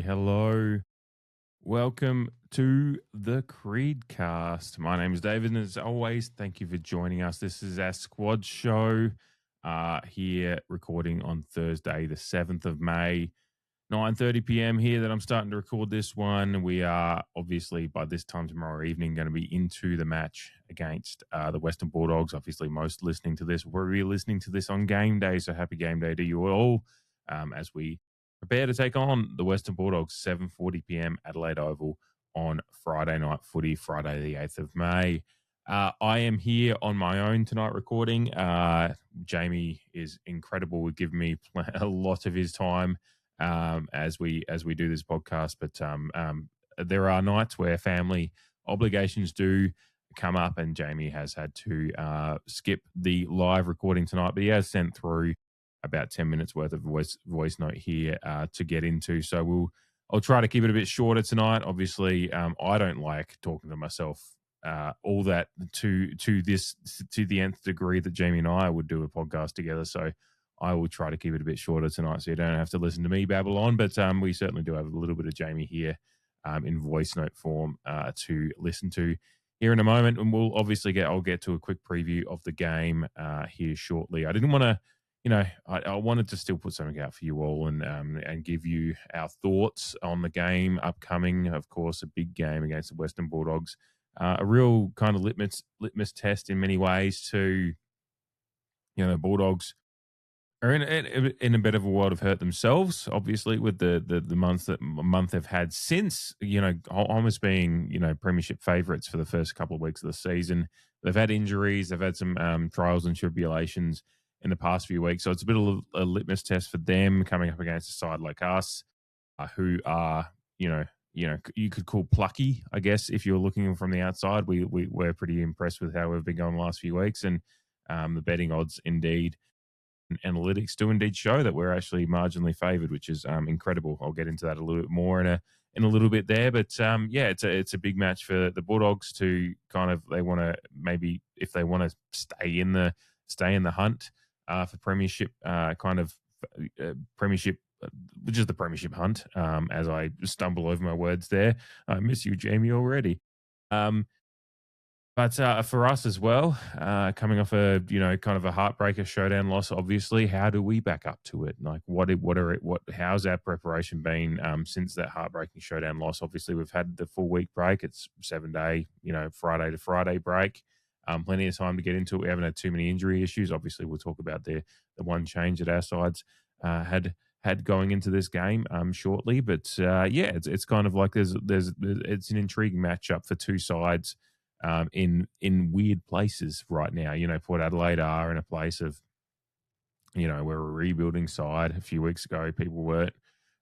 Hey, hello. Welcome to the CREEDCAST. My name is David, and as always, thank you for joining us. This is our squad show here recording on Thursday, the 7th of May, 9:30 p.m. here that I'm starting to record this one. We are obviously by this time tomorrow evening going to be into the match against the Western Bulldogs. Obviously, most listening to this, we're listening to this on game day, so happy game day to you all as we prepare to take on the Western Bulldogs, 7:40 p.m. Adelaide Oval on Friday night footy, Friday the 8th of May. I am here on my own tonight recording. Jamie is incredible with giving me a lot of his time as we do this podcast. But there are nights where family obligations do come up, and Jamie has had to skip the live recording tonight. But he has sent through about 10 minutes worth of voice note here to get into. So I'll try to keep it a bit shorter tonight. Obviously, I don't like talking to myself all that to the nth degree that Jamie and I would do a podcast together. So I will try to keep it a bit shorter tonight, so you don't have to listen to me babble on. But we certainly do have a little bit of Jamie here in voice note form to listen to here in a moment. And we'll obviously I'll get to a quick preview of the game here shortly. I didn't want to, I wanted to still put something out for you all and give you our thoughts on the game upcoming. Of course, a big game against the Western Bulldogs, a real kind of litmus test in many ways to, the Bulldogs are in a bit of a world of hurt themselves, obviously, with the month they've had since, almost being, premiership favourites for the first couple of weeks of the season. They've had injuries, they've had some trials and tribulations in the past few weeks. So it's a bit of a litmus test for them coming up against a side like us, who are, you could call plucky, I guess, if you're looking from the outside. We're pretty impressed with how we've been going the last few weeks, and the betting odds indeed, analytics do indeed show that we're actually marginally favoured, which is incredible. I'll get into that a little bit more in a little bit there. But it's a big match for the Bulldogs to kind of, they want to, maybe if they want to stay in the hunt for premiership, premiership, which is the premiership hunt. As I stumble over my words there, I miss you, Jamie, already. But for us as well, coming off a kind of a heartbreaker showdown loss, obviously, how do we back up to it? Like, how's our preparation been since that heartbreaking showdown loss? Obviously, we've had the full week break. It's 7-day, Friday to Friday break. Plenty of time to get into it. We haven't had too many injury issues. Obviously, we'll talk about the one change that our sides had going into this game shortly. But it's kind of like it's an intriguing matchup for two sides. In weird places right now. Port Adelaide are in a place of, we're a rebuilding side. A few weeks ago, people weren't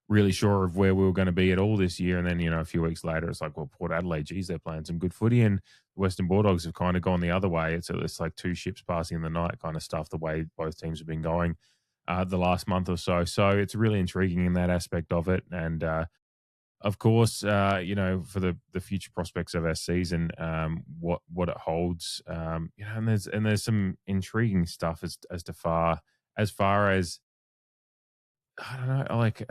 really sure of where we were going to be at all this year. And then, a few weeks later, it's like, well, Port Adelaide, geez, they're playing some good footy. And the Western Bulldogs have kind of gone the other way. It's like two ships passing in the night kind of stuff, the way both teams have been going the last month or so. So it's really intriguing in that aspect of it. And, of course, for the future prospects of our season, what it holds, and there's some intriguing stuff as far as I don't know, like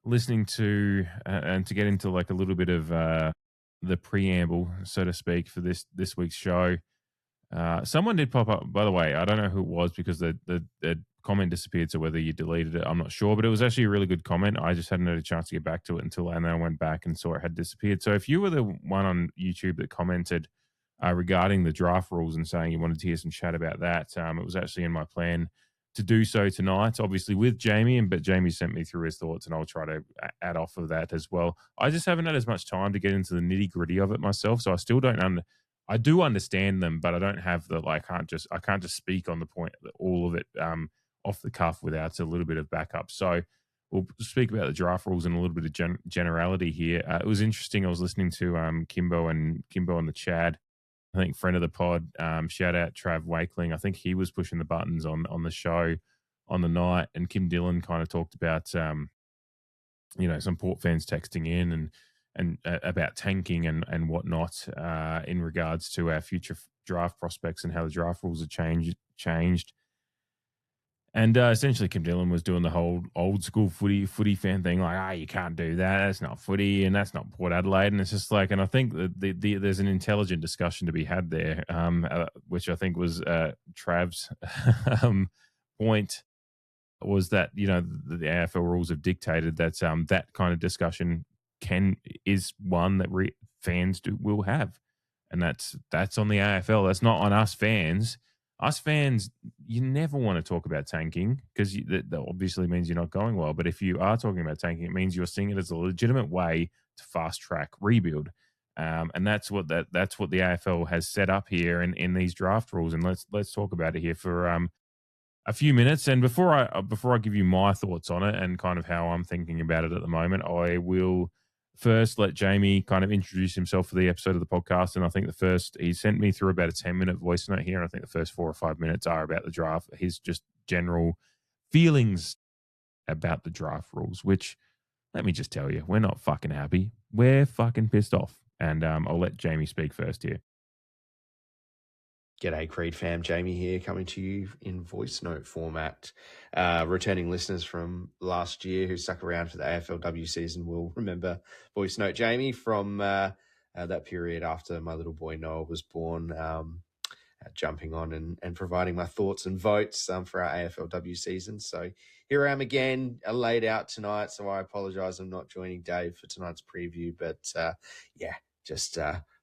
listening to and to get into like a little bit of the preamble, so to speak, for this week's show. Someone did pop up, by the way. I don't know who it was because the comment disappeared, so whether you deleted it, I'm not sure, but it was actually a really good comment. I just hadn't had a chance to get back to it and then I went back and saw it had disappeared. So if you were the one on YouTube that commented regarding the draft rules and saying you wanted to hear some chat about that, it was actually in my plan to do so tonight, obviously with Jamie, but Jamie sent me through his thoughts and I'll try to add off of that as well. I just haven't had as much time to get into the nitty gritty of it myself, so I still don't I do understand them, but I don't have I can't just speak on the point, all of it, off the cuff without a little bit of backup. So we'll speak about the draft rules and a little bit of generality here. It was interesting. I was listening to Kimbo and the Chad, I think friend of the pod, shout out Trav Wakeling. I think he was pushing the buttons on the show on the night, and Kim Dillon kind of talked about, some Port fans texting in and about tanking and whatnot in regards to our future draft prospects and how the draft rules are changed. And essentially, Kim Dillon was doing the whole old school footy fan thing, like, you can't do that. That's not footy, and that's not Port Adelaide. And it's just like, and I think that there's an intelligent discussion to be had there, which I think was Trav's point, was that the AFL rules have dictated that that kind of discussion is one that fans will have, and that's on the AFL. That's not on us fans. Us fans, you never want to talk about tanking because that obviously means you're not going well. But if you are talking about tanking, it means you're seeing it as a legitimate way to fast track rebuild. And that's what the AFL has set up here in these draft rules. And let's talk about it here for a few minutes. And before I give you my thoughts on it and kind of how I'm thinking about it at the moment, I will first let Jamie kind of introduce himself for the episode of the podcast. And I think he sent me through about a 10-minute voice note here. And I think the first 4 or 5 minutes are about the draft, his just general feelings about the draft rules, which, let me just tell you, we're not fucking happy. We're fucking pissed off. And I'll let Jamie speak first here. G'day, Creed fam. Jamie here, coming to you in voice note format. Returning listeners from last year who stuck around for the AFLW season will remember voice note Jamie from that period after my little boy Noah was born, jumping on and providing my thoughts and votes for our AFLW season. So here I am again, laid out tonight, so I apologise I'm not joining Dave for tonight's preview, but just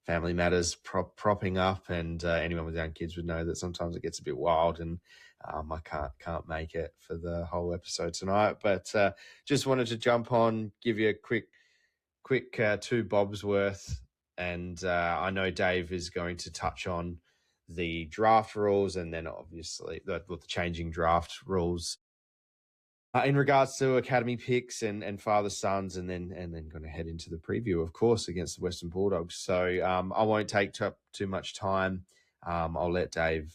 family matters propping up, and anyone with young kids would know that sometimes it gets a bit wild, and I can't make it for the whole episode tonight. But just wanted to jump on, give you a quick 2 bobs worth, and I know Dave is going to touch on the draft rules, and then obviously the changing draft rules in regards to academy picks and father sons, and then going to head into the preview, of course, against the Western Bulldogs. So I won't take too much time. I'll let Dave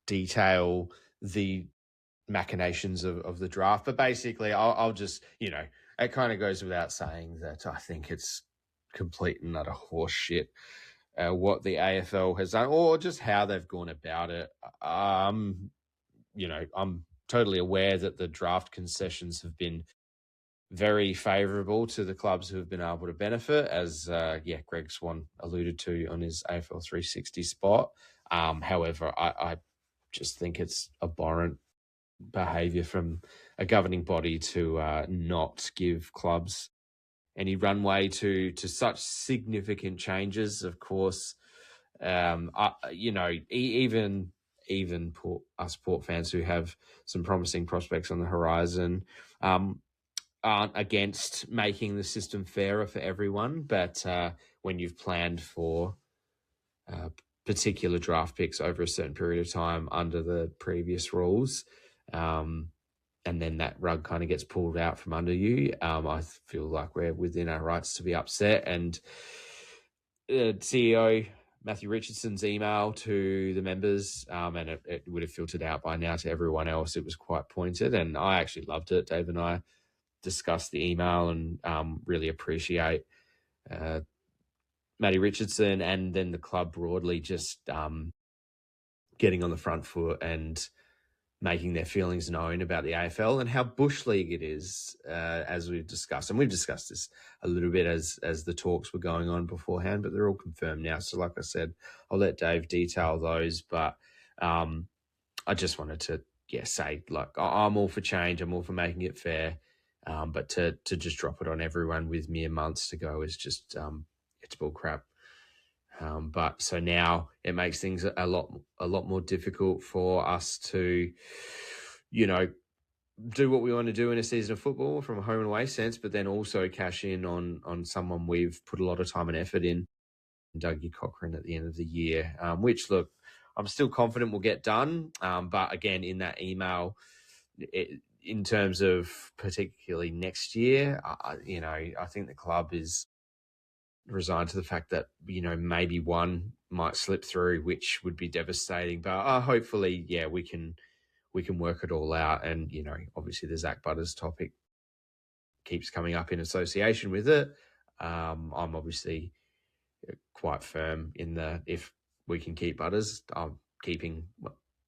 detail the machinations of the draft, but basically I'll just, it kind of goes without saying that I think it's complete and utter horse shit what the AFL has done, or just how they've gone about it. I'm totally aware that the draft concessions have been very favourable to the clubs who have been able to benefit, as Greg Swan alluded to on his AFL 360 spot. However, I just think it's abhorrent behaviour from a governing body to not give clubs any runway to such significant changes. Of course, even us Port fans who have some promising prospects on the horizon aren't against making the system fairer for everyone. But when you've planned for particular draft picks over a certain period of time under the previous rules, and then that rug kind of gets pulled out from under you, I feel like we're within our rights to be upset. And CEO Matthew Richardson's email to the members, and it would have filtered out by now to everyone else. It was quite pointed, and I actually loved it. Dave and I discussed the email and really appreciate Matty Richardson and then the club broadly just getting on the front foot and making their feelings known about the AFL and how bush league it is, as we've discussed. And we've discussed this a little bit as the talks were going on beforehand, but they're all confirmed now. So like I said, I'll let Dave detail those. But I just wanted to say, like, I'm all for change. I'm all for making it fair. But to just drop it on everyone with mere months to go is just, it's bull crap. But so now it makes things a lot more difficult for us to, do what we want to do in a season of football from a home and away sense, but then also cash in on someone we've put a lot of time and effort in, Dougie Cochrane, at the end of the year, which, look, I'm still confident will get done. But again, in that email, in terms of particularly next year, I think the club is resigned to the fact that, maybe one might slip through, which would be devastating. But hopefully, we can work it all out. And, obviously the Zach Butters topic keeps coming up in association with it. I'm obviously quite firm in if we can keep Butters, I'm keeping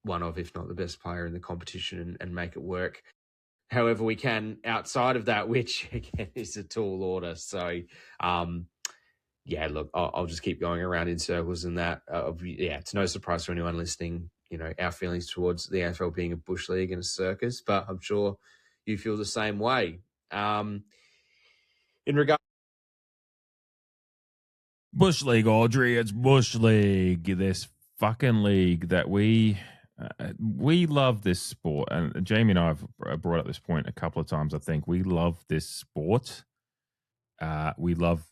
one of, if not the best player in the competition and make it work however we can outside of that, which again is a tall order. So, yeah, look, I'll just keep going around in circles in that. Yeah, it's no surprise to anyone listening, our feelings towards the AFL being a bush league and a circus, but I'm sure you feel the same way. In regard. Bush League, Audrey, it's Bush League. This fucking league that we love this sport. And Jamie and I have brought up this point a couple of times, I think. We love this sport. We love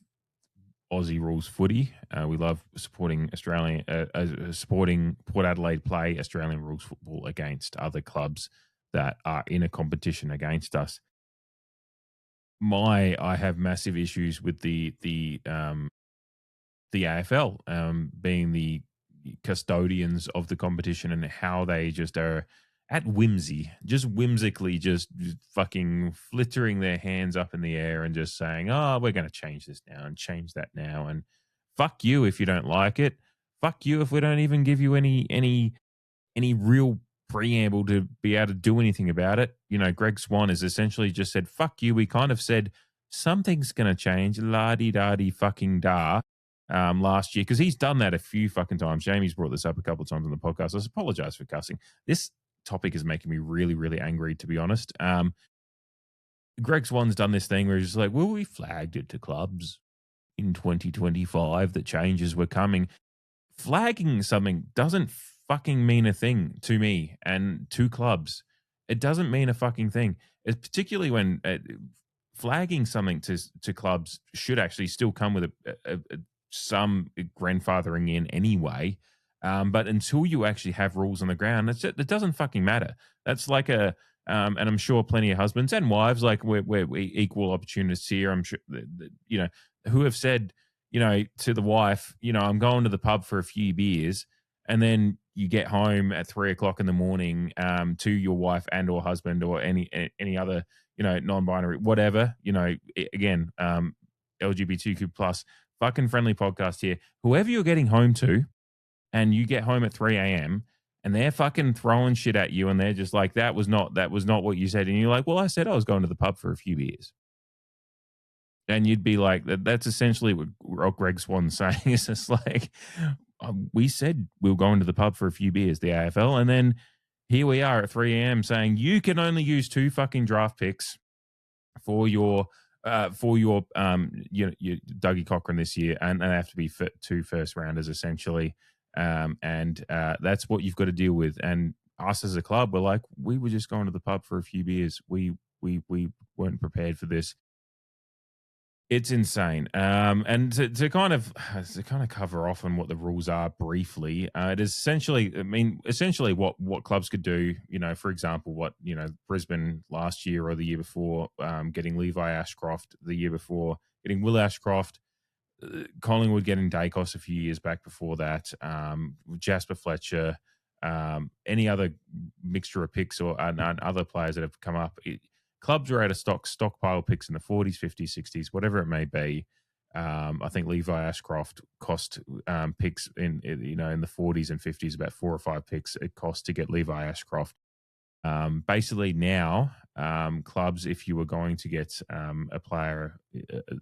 Aussie rules footy. We love supporting supporting Port Adelaide play Australian rules football against other clubs that are in a competition against us. I have massive issues with the AFL being the custodians of the competition and how they just are at whimsy, just whimsically just fucking flittering their hands up in the air and just saying, oh, we're going to change this now and change that now. And fuck you if you don't like it. Fuck you if we don't even give you any real preamble to be able to do anything about it. Greg Swan has essentially just said, fuck you. We kind of said something's going to change, la-di-da-di fucking da. Last year, because he's done that a few fucking times. Jamie's brought this up a couple of times on the podcast. I apologize for cussing. This topic is making me really, really angry, to be honest. Greg Swan's done this thing where he's just like, well, we flagged it to clubs in 2025 that changes were coming. Flagging something doesn't fucking mean a thing to me and to clubs. It doesn't mean a fucking thing. It's particularly when flagging something to clubs should actually still come with some grandfathering in anyway. But until you actually have rules on the ground, it doesn't fucking matter. That's like and I'm sure plenty of husbands and wives, like we're equal opportunists here. I'm sure, who have said, to the wife, I'm going to the pub for a few beers, and then you get home at 3 o'clock in the morning to your wife and or husband or any other, non-binary, whatever, again, LGBTQ plus fucking friendly podcast here. Whoever you're getting home to, and you get home at 3 a.m. and they're fucking throwing shit at you, and they're just like, that was not what you said. And you're like, well, I said I was going to the pub for a few beers. And you'd be like, that's essentially what Greg Swan's saying. Is just like, we said we were going to the pub for a few beers, the AFL. And then here we are at 3 a.m. saying you can only use 2 fucking draft picks for your Dougie Cochran this year, and they have to be 2 first rounders essentially, and that's what you've got to deal with. And us as a club, we're like, we were just going to the pub for a few beers. We weren't prepared for this. It's insane. And to kind of cover off on what the rules are briefly, it is essentially what clubs could do. For example, what Brisbane last year or the year before, getting Levi Ashcroft, the year before getting Will Ashcroft, Collingwood getting Dacos a few years back before that, Jasper Fletcher, any other mixture of picks or other players that have come up. Clubs are at a stockpile picks in the 40s, 50s, 60s, whatever it may be. I think Levi Ashcroft cost picks in the 40s and 50s, about 4 or 5 picks it cost to get Levi Ashcroft. Basically now, clubs, if you were going to get a player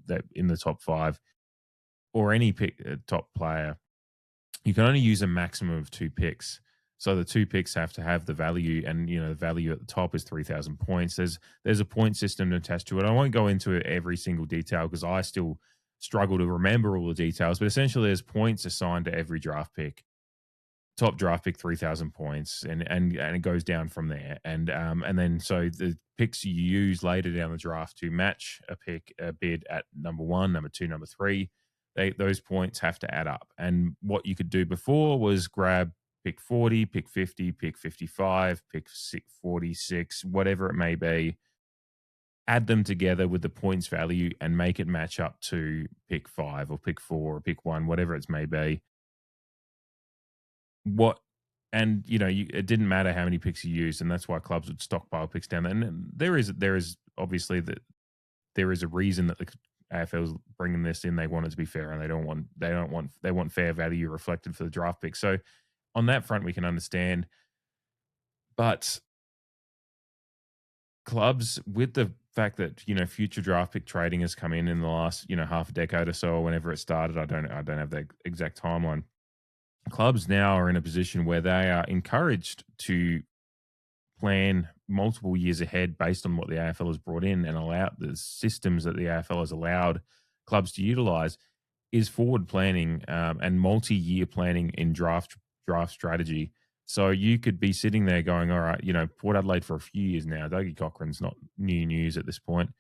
that in the top 5 or any top player, you can only use a maximum of 2 picks. So the 2 picks have to have the value, and the value at the top is 3,000 points. There's a point system attached to it. I won't go into every single detail because I still struggle to remember all the details. But essentially, there's points assigned to every draft pick. Top draft pick 3,000 points, and it goes down from there. And then so the picks you use later down the draft to match a bid at number 1, number 2, number 3. Those points have to add up. And what you could do before was grab pick 40, pick 50, pick 55, pick 46, whatever it may be, add them together with the points value and make it match up to pick 5 or pick 4 or pick 1, whatever it may be. It didn't matter how many picks you used, and that's why clubs would stockpile picks down there. And there is obviously that there is a reason that the AFL is bringing this in. They want it to be fair, and they want fair value reflected for the draft pick. So on that front, we can understand. But clubs, with the fact that future draft pick trading has come in the last half a decade or so, or whenever it started, I don't have the exact timeline. Clubs now are in a position where they are encouraged to plan multiple years ahead based on what the AFL has brought in and allowed the systems that the AFL has allowed clubs to utilize is forward planning and multi-year planning in draft strategy. So you could be sitting there going, all right, Port Adelaide for a few years now. Dougie Cochrane's not new news at this point.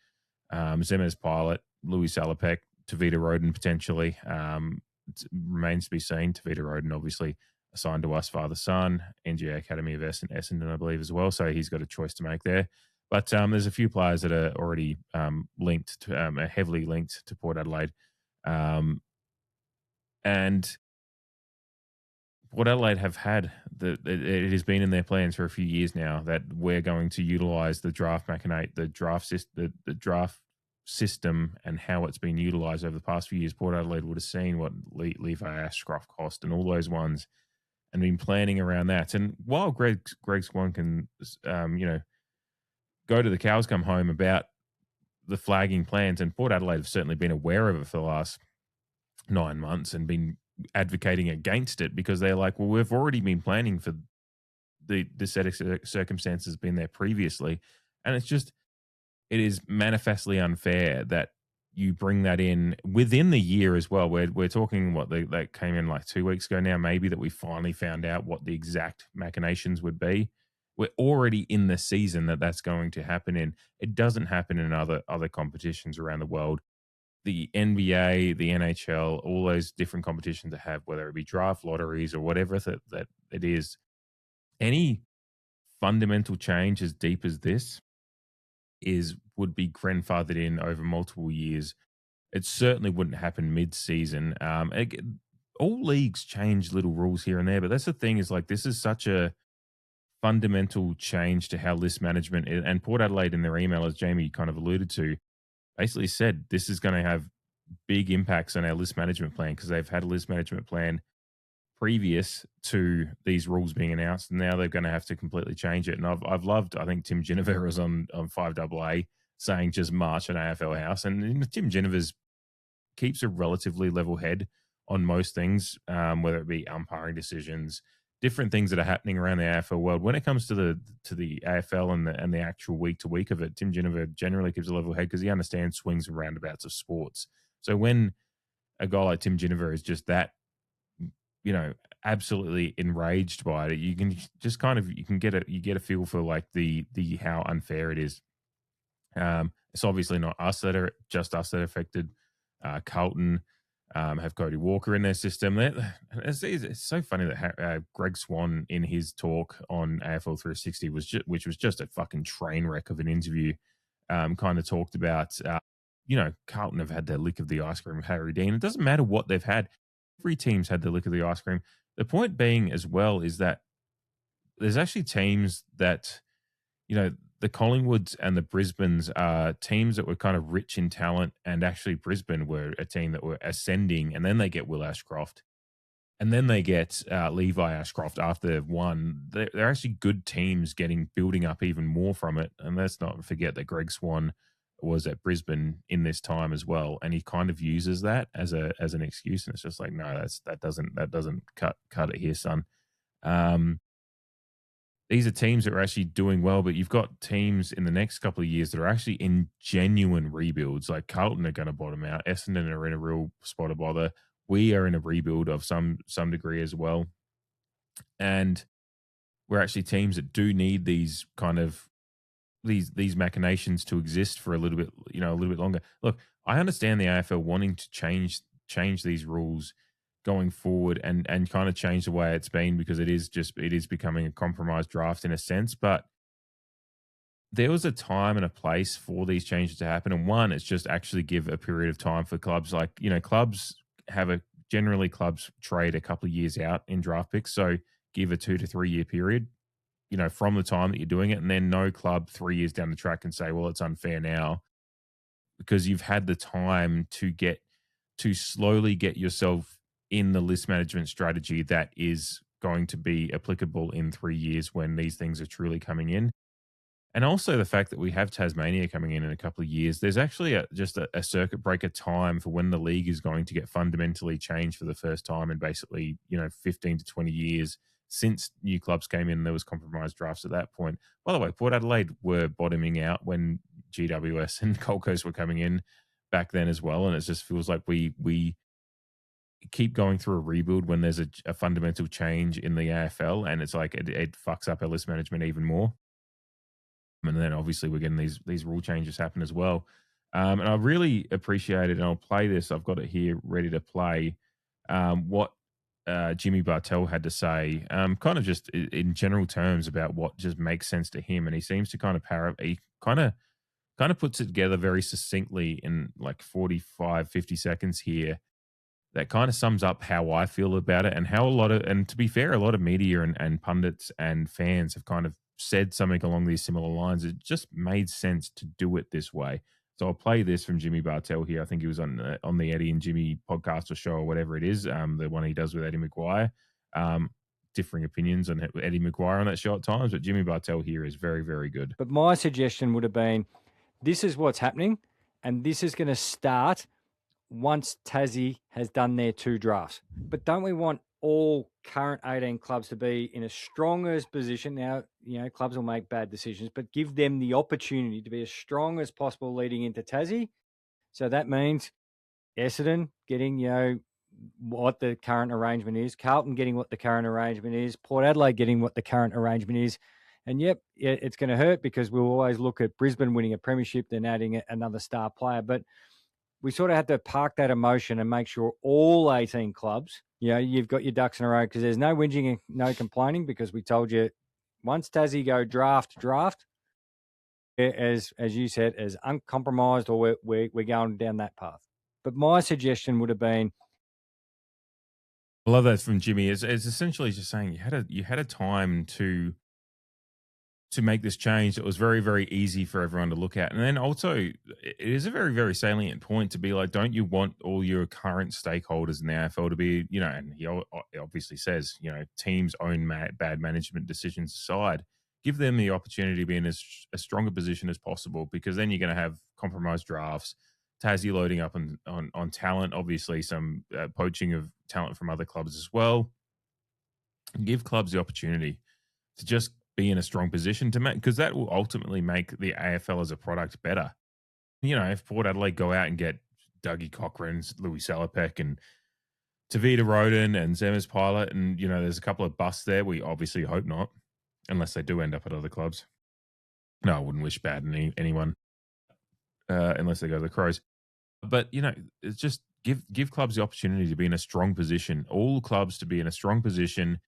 Zemez Pilot, Louis Salopek, Tavita Roden potentially. It remains to be seen. Tavita Roden obviously assigned to us father-son, NGA Academy of Essendon, I believe, as well. So he's got a choice to make there. But there's a few players that are already linked, are heavily linked to Port Adelaide. And Port Adelaide have had it has been in their plans for a few years now that we're going to utilize the draft machinate, the draft system and how it's been utilized over the past few years. Port Adelaide would have seen what Levi Ashcroft cost and all those ones and been planning around that. And while Greg Swan can, go to the cows come home about the flagging plans, and Port Adelaide have certainly been aware of it for the last 9 months and been advocating against it because they're like, well, we've already been planning for the set of circumstances been there previously. And it is manifestly unfair that you bring that in within the year as well. We're talking that came in like 2 weeks ago now, maybe, that we finally found out what the exact machinations would be. We're already in the season that's going to happen in. It doesn't happen in other competitions around the world. The NBA, the NHL, all those different competitions that have, whether it be draft lotteries or whatever that it is, any fundamental change as deep as this would be grandfathered in over multiple years. It certainly wouldn't happen mid-season. All leagues change little rules here and there, but that's the thing, is like, this is such a fundamental change to how list management is. And Port Adelaide, in their email, as Jamie kind of alluded to, basically said this is going to have big impacts on our list management plan, because they've had a list management plan previous to these rules being announced, and now they're going to have to completely change it. And I've loved, I think Tim Ginniver was on 5AA saying just march an AFL house, and Tim Ginniver's keeps a relatively level head on most things, whether it be umpiring decisions, different things that are happening around the AFL world. When it comes to the AFL and the actual week to week of it, Tim Ginniver generally keeps a level head because he understands swings and roundabouts of sports. So when a guy like Tim Ginniver is just that, absolutely enraged by it, you can just you get a feel for like the how unfair it is. It's obviously not us that are affected. Carlton have Cody Walker in their system. It's so funny that Greg Swan, in his talk on AFL 360, which was just a fucking train wreck of an interview, kind of talked about, Carlton have had their lick of the ice cream with Harry Dean. It doesn't matter what they've had. Every team's had the lick of the ice cream. The point being as well is that there's actually teams that, the Collingwoods and the Brisbanes are teams that were kind of rich in talent, and actually Brisbane were a team that were ascending, and then they get Will Ashcroft, and then they get Levi Ashcroft after one. They're actually good teams building up even more from it. And let's not forget that Greg Swan was at Brisbane in this time as well, and he kind of uses that as an excuse, and it's just like, no, that doesn't cut it here, son. These are teams that are actually doing well, but you've got teams in the next couple of years that are actually in genuine rebuilds. Like Carlton are going to bottom out. Essendon are in a real spot of bother. We are in a rebuild of some degree as well. And we're actually teams that do need these kind of these machinations to exist for a little bit longer. Look, I understand the AFL wanting to change these rules going forward and kind of change the way it's been, because it is becoming a compromised draft in a sense. But there was a time and a place for these changes to happen. And one, it's just actually give a period of time for clubs. Like, clubs generally trade a couple of years out in draft picks. So give a 2 to 3 year period, from the time that you're doing it. And then no club 3 years down the track can say, well, it's unfair now, because you've had the time to slowly get yourself in the list management strategy that is going to be applicable in 3 years when these things are truly coming in. And also the fact that we have Tasmania coming in a couple of years. There's actually just a circuit breaker time for when the league is going to get fundamentally changed for the first time in basically, 15 to 20 years since new clubs came in. There was compromised drafts at that point. By the way, Port Adelaide were bottoming out when GWS and Gold Coast were coming in back then as well. And it just feels like we keep going through a rebuild when there's a fundamental change in the AFL, and it's like it fucks up our list management even more. And then obviously we're getting these rule changes happen as well. And I really appreciate it. And I'll play this. I've got it here ready to play. What Jimmy Bartel had to say, kind of just in general terms about what just makes sense to him. And he seems to kind of he kind of puts it together very succinctly in like 45, 50 seconds here. That kind of sums up how I feel about it, and how and to be fair, a lot of media and pundits and fans have kind of said something along these similar lines. It just made sense to do it this way. So I'll play this from Jimmy Bartel here. I think he was on the Eddie and Jimmy podcast or show or whatever it is, the one he does with Eddie McGuire. Differing opinions on Eddie McGuire on that show at times, but Jimmy Bartel here is very, very good. But my suggestion would have been, this is what's happening, and this is going to start once Tassie has done their 2 drafts. But don't we want all current 18 clubs to be in as strong as position? Now, clubs will make bad decisions, but give them the opportunity to be as strong as possible leading into Tassie. So that means Essendon getting, what the current arrangement is, Carlton getting what the current arrangement is, Port Adelaide getting what the current arrangement is. And yep, it's going to hurt because we'll always look at Brisbane winning a premiership, then adding another star player. But we sort of have to park that emotion and make sure all 18 clubs, you've got your ducks in a row, because there's no whinging and no complaining, because we told you once Tassie go draft, as you said, as uncompromised, or we're going down that path. But my suggestion would have been, I love that from Jimmy. It's essentially just saying you had a time to make this change. It was very, very easy for everyone to look at. And then also, it is a very, very salient point to be like, don't you want all your current stakeholders in the AFL to be, and he obviously says, teams own bad management decisions aside, give them the opportunity to be in as strong a position as possible, because then you're going to have compromised drafts, Tassie loading up on talent, obviously some poaching of talent from other clubs as well. Give clubs the opportunity to just be in a strong position to make, because that will ultimately make the AFL as a product better. If Port Adelaide go out and get Dougie Cochran, Louis Salopek, and Tavita Roden and Zemas Pilot, and there's a couple of busts there. We obviously hope not, unless they do end up at other clubs. No, I wouldn't wish bad on anyone, unless they go to the Crows. But it's just give clubs the opportunity to be in a strong position. All clubs to be in a strong position,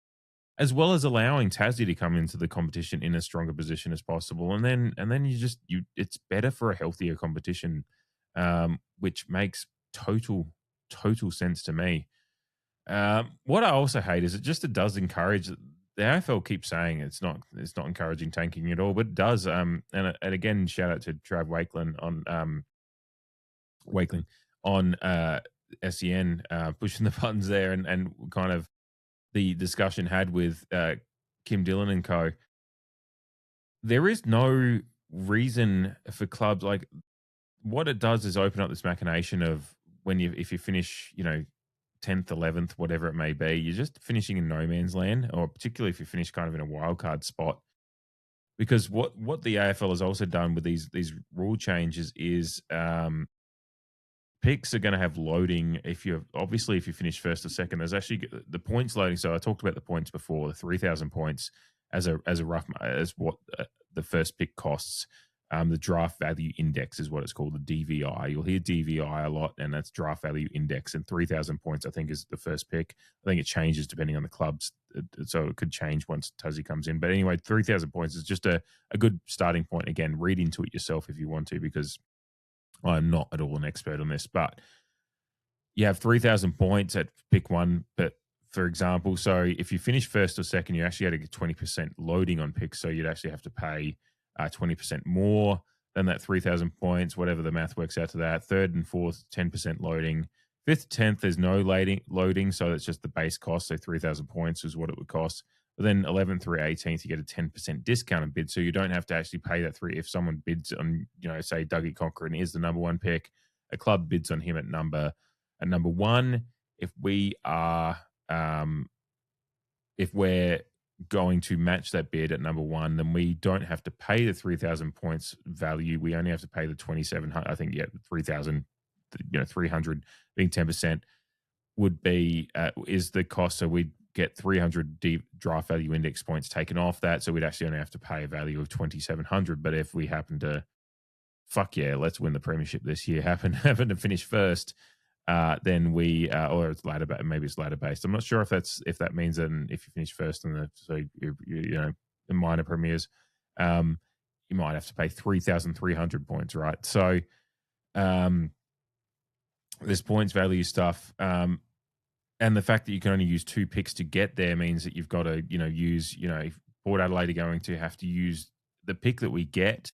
as well as allowing Tassie to come into the competition in a stronger position as possible. And then it's better for a healthier competition, which makes total sense to me. What I also hate is it does encourage, the AFL keeps saying it's not encouraging tanking at all, but it does. And again, shout out to Trav Wakeling on SEN, pushing the buttons there, and kind of the discussion had with Kim Dillon and co. There is no reason for clubs, like, what it does is open up this machination of if you finish 10th, 11th, whatever it may be, you're just finishing in no man's land, or particularly if you finish kind of in a wild card spot. Because what the AFL has also done with these rule changes is picks are going to have loading. If you finish first or second, there's actually the points loading. So I talked about the points before, the 3,000 points as what the first pick costs. The draft value index is what it's called, the DVI. You'll hear DVI a lot, and that's draft value index. And 3,000 points, I think, is the first pick. I think it changes depending on the clubs, so it could change once Tassie comes in. But anyway, 3,000 points is just a good starting point. Again, read into it yourself if you want to, because I'm not at all an expert on this. But you have 3,000 points at pick one, but for example, so if you finish first or second, you actually had to get 20% loading on picks, so you'd actually have to pay 20% more than that 3,000 points, whatever the math works out to that. Third and fourth, 10% loading. 5th, 10th, there's no loading, so it's just the base cost. So 3,000 points is what it would cost. But then 11th through 18th, you get a 10% discounted bid, so you don't have to actually pay that three. If someone bids on, say Dougie Cochrane is the number one pick, a club bids on him at number one. If we are, if we're going to match that bid at number one, then we don't have to pay the 3,000 points value. We only have to pay the 2,700. I think 3,000, 300 being 10% would be is the cost. So we'd get 300 draft value index points taken off that. So we'd actually only have to pay a value of 2,700. But if we happen to, let's win the premiership this year, happen to finish first, then we or it's ladder, maybe it's ladder based. I'm not sure if that means that if you finish first in the minor premiers, you might have to pay 3,300 points, right? So this points value stuff, and the fact that you can only use 2 picks to get there means that you've got to use if Port Adelaide are going to have to use the pick that we get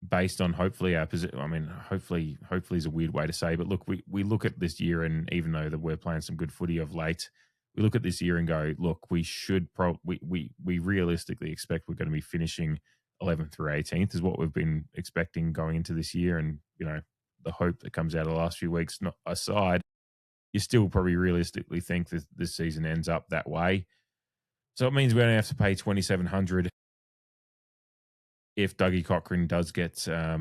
based on hopefully our position. I mean, hopefully is a weird way to say, but look, we look at this year, and even though that we're playing some good footy of late, we look at this year and go, look, we should we realistically expect we're going to be finishing 11th through 18th is what we've been expecting going into this year, and the hope that comes out of the last few weeks not aside, you still probably realistically think that this season ends up that way. So it means we only have to pay 2,700 if Dougie Cochrane does get a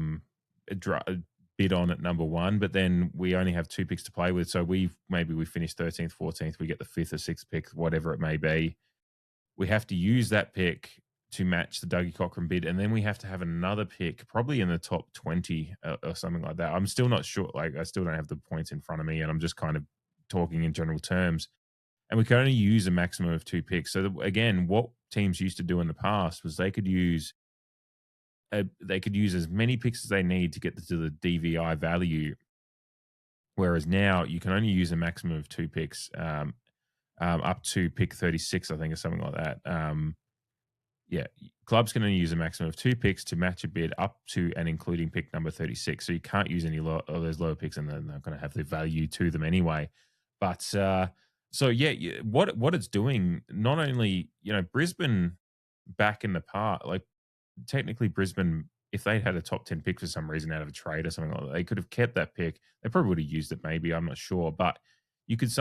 bid on at number one, but then we only have 2 picks to play with. So maybe we finish 13th, 14th, we get the 5th or 6th pick, whatever it may be. We have to use that pick to match the Dougie Cochrane bid, and then we have to have another pick, probably in the top 20 or something like that. I'm still not sure. I still don't have the points in front of me, and I'm just kind of talking in general terms. And we can only use a maximum of 2 picks. So again, what teams used to do in the past was they could use as many picks as they need to get to the DVI value, whereas now you can only use a maximum of 2 picks, up to pick 36, I think, or something like that. Clubs can only use a maximum of 2 picks to match a bid up to and including pick number 36. So you can't use any of those lower picks, and they're not going to have the value to them anyway. But what it's doing, not only Brisbane back in the past, like technically Brisbane, if they'd had a top 10 pick for some reason out of a trade or something like that, they could have kept that pick. They probably would have used it, maybe, I'm not sure. But you could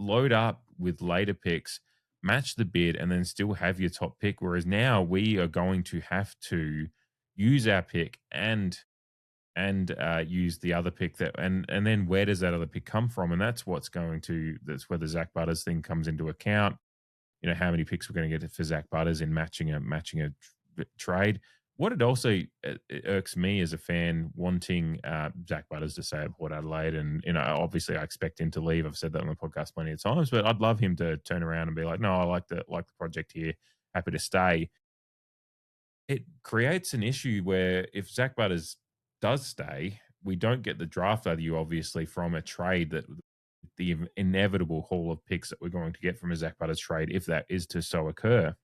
load up with later picks, match the bid, and then still have your top pick. Whereas now we are going to have to use our pick and use the other pick and then where does that other pick come from? And that's where the Zach Butters thing comes into account. How many picks we're going to get for Zach Butters in matching a trade. What it also irks me as a fan, wanting Zach Butters to stay at Port Adelaide, and obviously I expect him to leave. I've said that on the podcast plenty of times, but I'd love him to turn around and be like, no, I like the project here, happy to stay. It creates an issue where if Zach Butters does stay, we don't get the draft value, obviously, from a trade, that the inevitable haul of picks that we're going to get from a Zach Butters trade, if that is to so occur.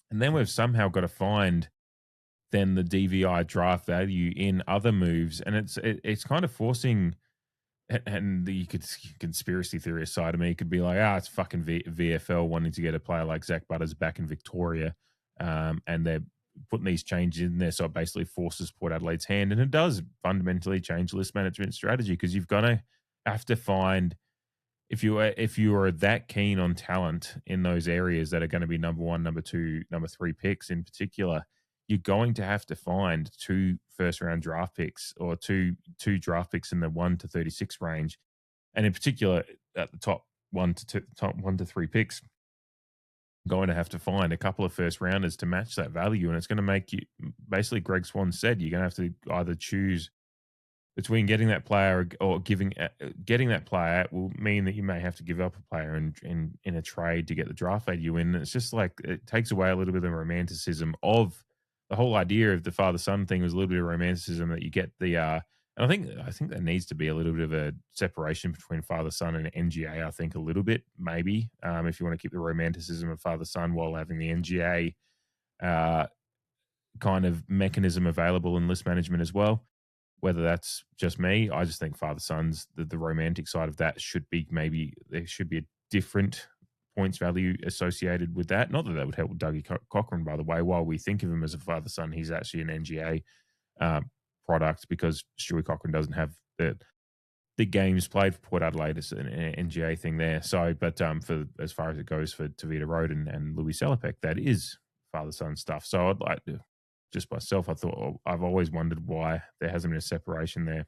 And then we've somehow got to find then the DVI draft value in other moves, and it's kind of forcing. And the conspiracy theorist side of me could be like, it's fucking VFL wanting to get a player like Zach Butters back in Victoria, and they're putting these changes in there, so it basically forces Port Adelaide's hand, and it does fundamentally change list management strategy, because you've got to have to find, if you are that keen on talent in those areas that are going to be number 1, number 2, number 3 picks in particular, you're going to have to find 2 first-round draft picks, or two draft picks in the 1 to 36 range, and in particular at the top 1 to 3 picks, going to have to find a couple of first-rounders to match that value, and it's going to make you, basically, Greg Swan said, you're going to have to either choose between getting that player or getting that player will mean that you may have to give up a player in a trade to get the draft value in. It's just like, it takes away a little bit of the romanticism of the whole idea of the father-son thing. Was a little bit of romanticism that you get the and I think there needs to be a little bit of a separation between father-son and NGA. I think a little bit, maybe, if you want to keep the romanticism of father-son while having the NGA kind of mechanism available in list management as well. Whether that's just me, I just think father sons, the romantic side of that should be there should be a different points value associated with that. Not that that would help Dougie Cochran, by the way. While we think of him as a father son, he's actually an NGA product because Stewie Cochran doesn't have the games played for Port Adelaide. It's an NGA thing there. So, but for as far as it goes for Tavita Road and Louis Selipek, that is father son stuff. So I'd like to, just myself, I've always wondered why there hasn't been a separation there.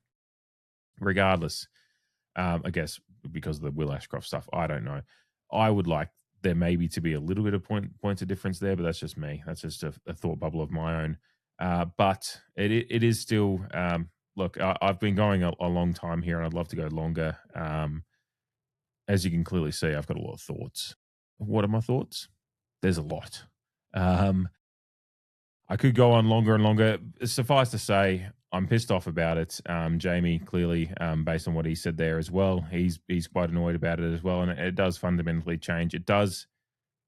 Regardless, I guess because of the Will Ashcroft stuff, I don't know. I would like there maybe to be a little bit of points of difference there, but that's just me. That's just a thought bubble of my own. But it is still, look, I've been going a long time here and I'd love to go longer. As you can clearly see, I've got a lot of thoughts. What are my thoughts? There's a lot. I could go on longer and longer. Suffice to say, I'm pissed off about it. Jamie, clearly, based on what he said there as well, he's quite annoyed about it as well, and it does fundamentally change. It does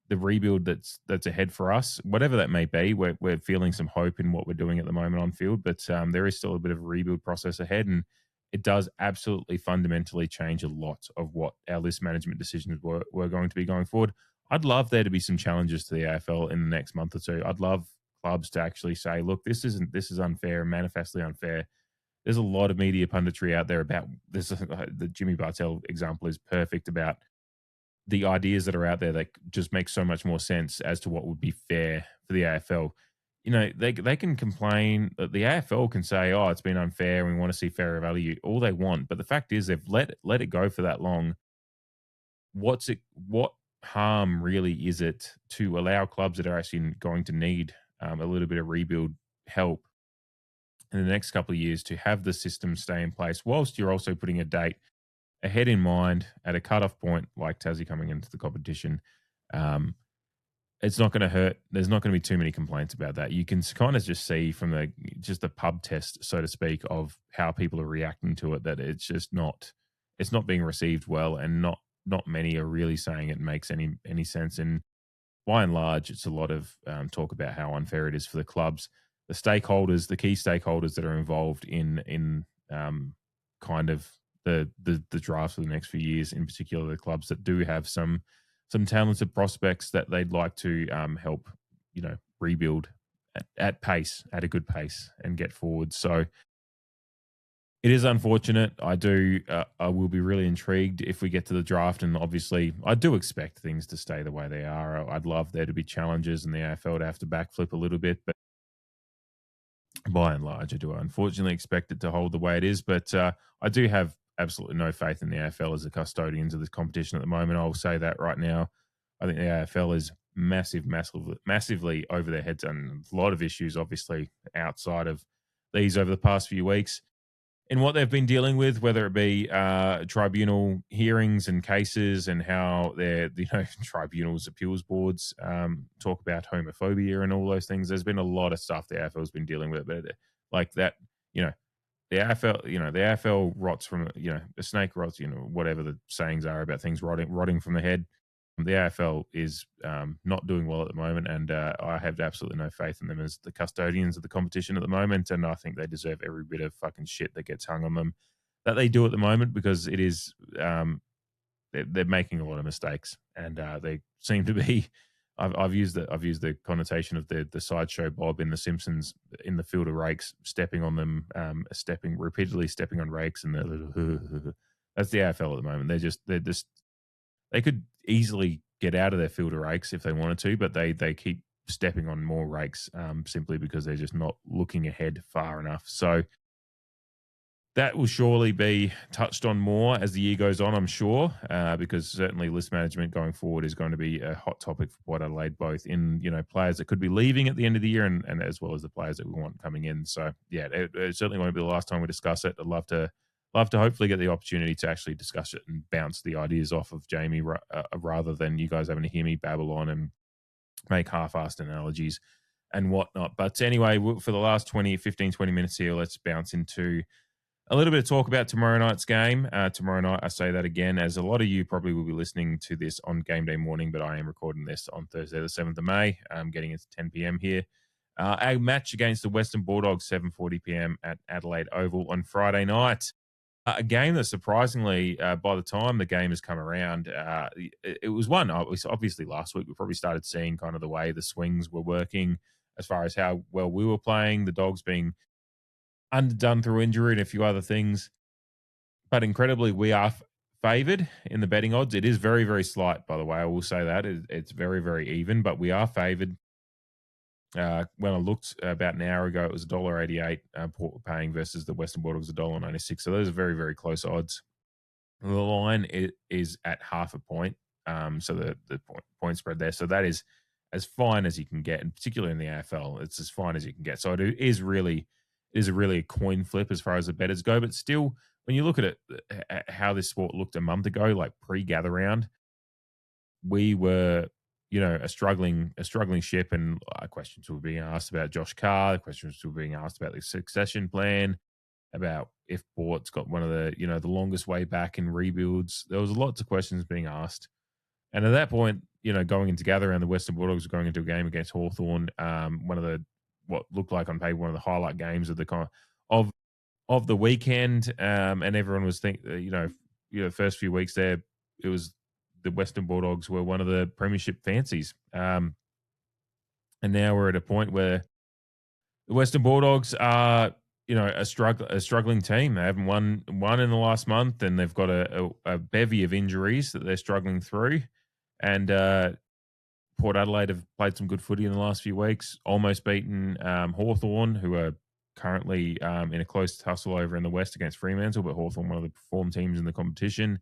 the rebuild that's ahead for us, whatever that may be. We're feeling some hope in what we're doing at the moment on field, but there is still a bit of a rebuild process ahead, and it does absolutely fundamentally change a lot of what our list management decisions were going to be going forward. I'd love there to be some challenges to the AFL in the next month or two. I'd love clubs to actually say, look, this is unfair, manifestly unfair. There's a lot of media punditry out there about this. The Jimmy Bartell example is perfect about the ideas that are out there that just make so much more sense as to what would be fair for the AFL. You know, they can complain. The AFL can say, oh, it's been unfair and we want to see fairer value, all they want. But the fact is they've let it go for that long. What harm really is it to allow clubs that are actually going to need a little bit of rebuild help in the next couple of years to have the system stay in place, whilst you're also putting a date ahead in mind at a cutoff point like Tassie coming into the competition? It's not going to hurt. There's not going to be too many complaints about that. You can kind of just see from the pub test, so to speak, of how people are reacting to it, that it's not being received well, and not many are really saying it makes any sense. And by and large, it's a lot of talk about how unfair it is for the clubs, the stakeholders, the key stakeholders that are involved in kind of the drafts for the next few years, in particular the clubs that do have some talented prospects that they'd like to help, rebuild at a good pace and get forward. So it is unfortunate. I will be really intrigued if we get to the draft, and obviously I do expect things to stay the way they are. I'd love there to be challenges and the AFL to have to backflip a little bit, but by and large, I do unfortunately expect it to hold the way it is. But I do have absolutely no faith in the AFL as the custodians of this competition at the moment. I'll say that right now. I think the AFL is massively over their heads, and a lot of issues, obviously, outside of these over the past few weeks in what they've been dealing with, whether it be tribunal hearings and cases, and how their tribunals, appeals boards talk about homophobia and all those things. There's been a lot of stuff the AFL's been dealing with, but like that, the AFL, the AFL rots from, the snake rots, whatever the sayings are about things rotting from the head. The AFL is not doing well at the moment, and I have absolutely no faith in them as the custodians of the competition at the moment, and I think they deserve every bit of fucking shit that gets hung on them that they do at the moment, because it is they're making a lot of mistakes, and they seem to be. I've used the connotation of the sideshow Bob in The Simpsons in the field of rakes, stepping on them, repeatedly stepping on rakes, and that's the AFL at the moment. They could easily get out of their field of rakes if they wanted to, but they keep stepping on more rakes simply because they're just not looking ahead far enough. So that will surely be touched on more as the year goes on, I'm sure, because certainly list management going forward is going to be a hot topic for Port Adelaide, both in players that could be leaving at the end of the year and as well as the players that we want coming in. So yeah, it certainly won't be the last time we discuss it. I'd love to hopefully get the opportunity to actually discuss it and bounce the ideas off of Jamie rather than you guys having to hear me babble on and make half-assed analogies and whatnot. But anyway, for the last 20 minutes here, let's bounce into a little bit of talk about tomorrow night's game. Tomorrow night, I say that again, as a lot of you probably will be listening to this on game day morning, but I am recording this on Thursday, the 7th of May, getting into 10 p.m. here. A match against the Western Bulldogs, 7:40 p.m. at Adelaide Oval on Friday night. A game that surprisingly, by the time the game has come around, it was one. Obviously, last week we probably started seeing kind of the way the swings were working as far as how well we were playing, the Dogs being underdone through injury and a few other things. But incredibly, we are favoured in the betting odds. It is very, very slight, by the way. I will say that. It's very, very even, but we are favoured. When I looked about an hour ago, it was $1.88 Port were paying versus the Western Bulldogs $1.96. So those are very, very close odds. The line is at half a point. So the point spread there. So that is as fine as you can get, and particularly in the AFL, it's as fine as you can get. So it is really a coin flip as far as the bettors go. But still, when you look at it, how this sport looked a month ago, like pre-gather round, we were a struggling ship, and questions were being asked about Josh Carr, questions were being asked about the succession plan, about if Port's got one of the the longest way back in rebuilds. There was lots of questions being asked, and at that point, going into gather around, the Western Bulldogs were going into a game against Hawthorn, one of the what looked like on paper one of the highlight games of the of the weekend, and everyone was the first few weeks there, it was the Western Bulldogs were one of the premiership fancies. And now we're at a point where the Western Bulldogs are, a struggling team. They haven't won in the last month, and they've got a bevy of injuries that they're struggling through. And Port Adelaide have played some good footy in the last few weeks, almost beaten Hawthorn, who are currently in a close tussle over in the West against Fremantle, but Hawthorn, one of the form teams in the competition.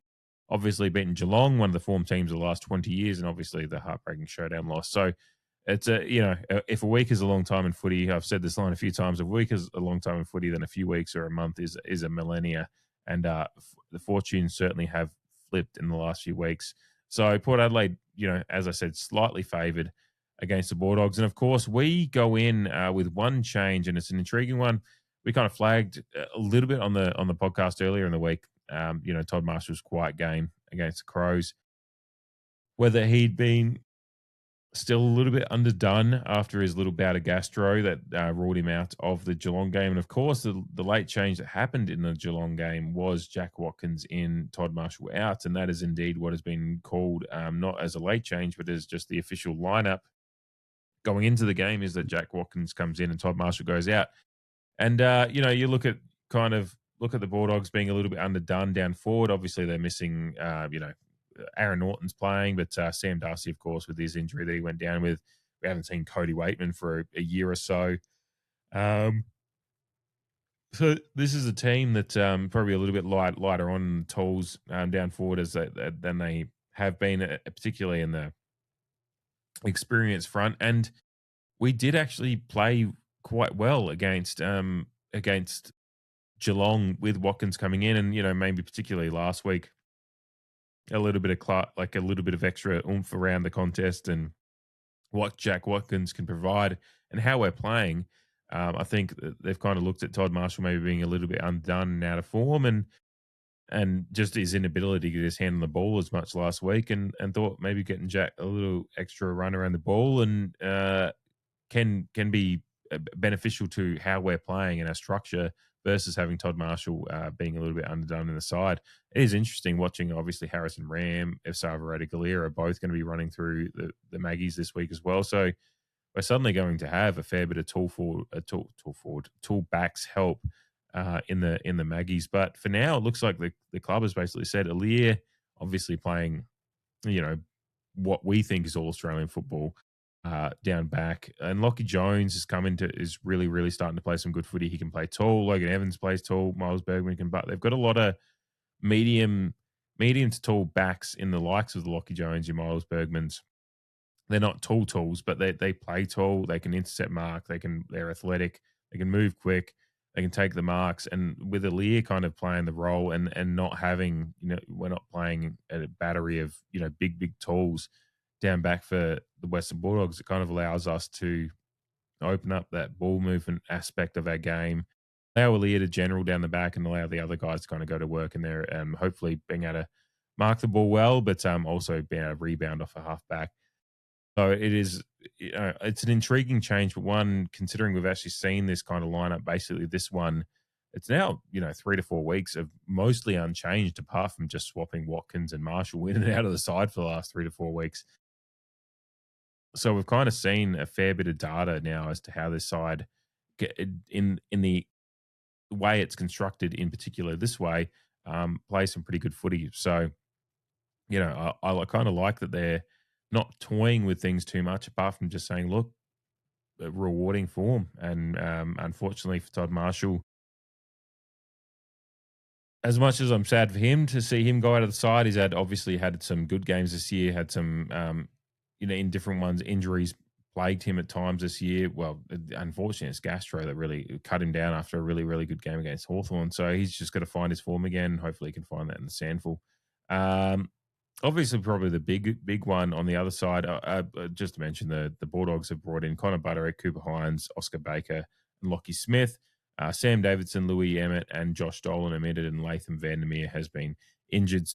Obviously beaten Geelong, one of the form teams of the last 20 years, and obviously the heartbreaking showdown loss. So it's if a week is a long time in footy, I've said this line a few times, if a week is a long time in footy, then a few weeks or a month is a millennia. And the fortunes certainly have flipped in the last few weeks. So Port Adelaide, as I said, slightly favoured against the Bulldogs. And of course, we go in with one change, and it's an intriguing one. We kind of flagged a little bit on the podcast earlier in the week. Todd Marshall's quiet game against the Crows, whether he'd been still a little bit underdone after his little bout of gastro that ruled him out of the Geelong game. And of course, the late change that happened in the Geelong game was Jack Watkins in, Todd Marshall out. And that is indeed what has been called, not as a late change, but as just the official lineup going into the game, is that Jack Watkins comes in and Todd Marshall goes out. And, you look at the Bulldogs being a little bit underdone down forward. Obviously, they're missing, Aaron Norton's playing, but Sam Darcy, of course, with his injury that he went down with. We haven't seen Cody Waitman for a year or so. So this is a team that probably a little bit lighter on tools down forward than they have been, particularly in the experience front. And we did actually play quite well against Geelong with Watkins coming in, and maybe particularly last week, a little bit of extra oomph around the contest and what Jack Watkins can provide and how we're playing. I think they've kind of looked at Todd Marshall maybe being a little bit undone and out of form, and just his inability to get his hand on the ball as much last week, and thought maybe getting Jack a little extra run around the ball and can be beneficial to how we're playing and our structure versus having Todd Marshall being a little bit underdone in the side. It is interesting watching, obviously, Harrison Ram, Savarato Galea are both going to be running through the Maggies this week as well. So we're suddenly going to have a fair bit of tool backs help in the Maggies. But for now, it looks like the club has basically said Alir, obviously playing, what we think is all Australian football, down back, and Lockie Jones is really, really starting to play some good footy. He can play tall. Logan Evans plays tall. Miles Bergman can, but they've got a lot of medium to tall backs in the likes of the Lockie Jones, your Miles Bergmans. They're not tools, but they play tall. They can intercept mark. They're athletic. They can move quick. They can take the marks. And with Alir kind of playing the role and not having, we're not playing a battery of, big tools down back for the Western Bulldogs. It kind of allows us to open up that ball movement aspect of our game, allow Alir to general down the back, and allow the other guys to kind of go to work in there, hopefully being able to mark the ball well, but also being able to rebound off a half back. So it is, it's an intriguing change, but one considering we've actually seen this kind of lineup. Basically, this one, it's now 3 to 4 weeks of mostly unchanged, apart from just swapping Watkins and Marshall in and out of the side for the last 3 to 4 weeks. So we've kind of seen a fair bit of data now as to how this side, in the way it's constructed, in particular this way, plays some pretty good footy. So I kind of like that they're not toying with things too much, apart from just saying, look, rewarding form. And unfortunately for Todd Marshall, as much as I'm sad for him to see him go out of the side, he's obviously had some good games this year, had some, in different ones, injuries plagued him at times this year. Well, unfortunately, it's gastro that really cut him down after a really, really good game against Hawthorn. So he's just got to find his form again. Hopefully he can find that in the Sandful. Obviously, probably the big one on the other side, just to mention the Bulldogs have brought in Connor Butterick, Cooper Hines, Oscar Baker, and Lockie Smith. Sam Davidson, Louis Emmett, and Josh Dolan omitted, and Latham Vandermeer has been injured.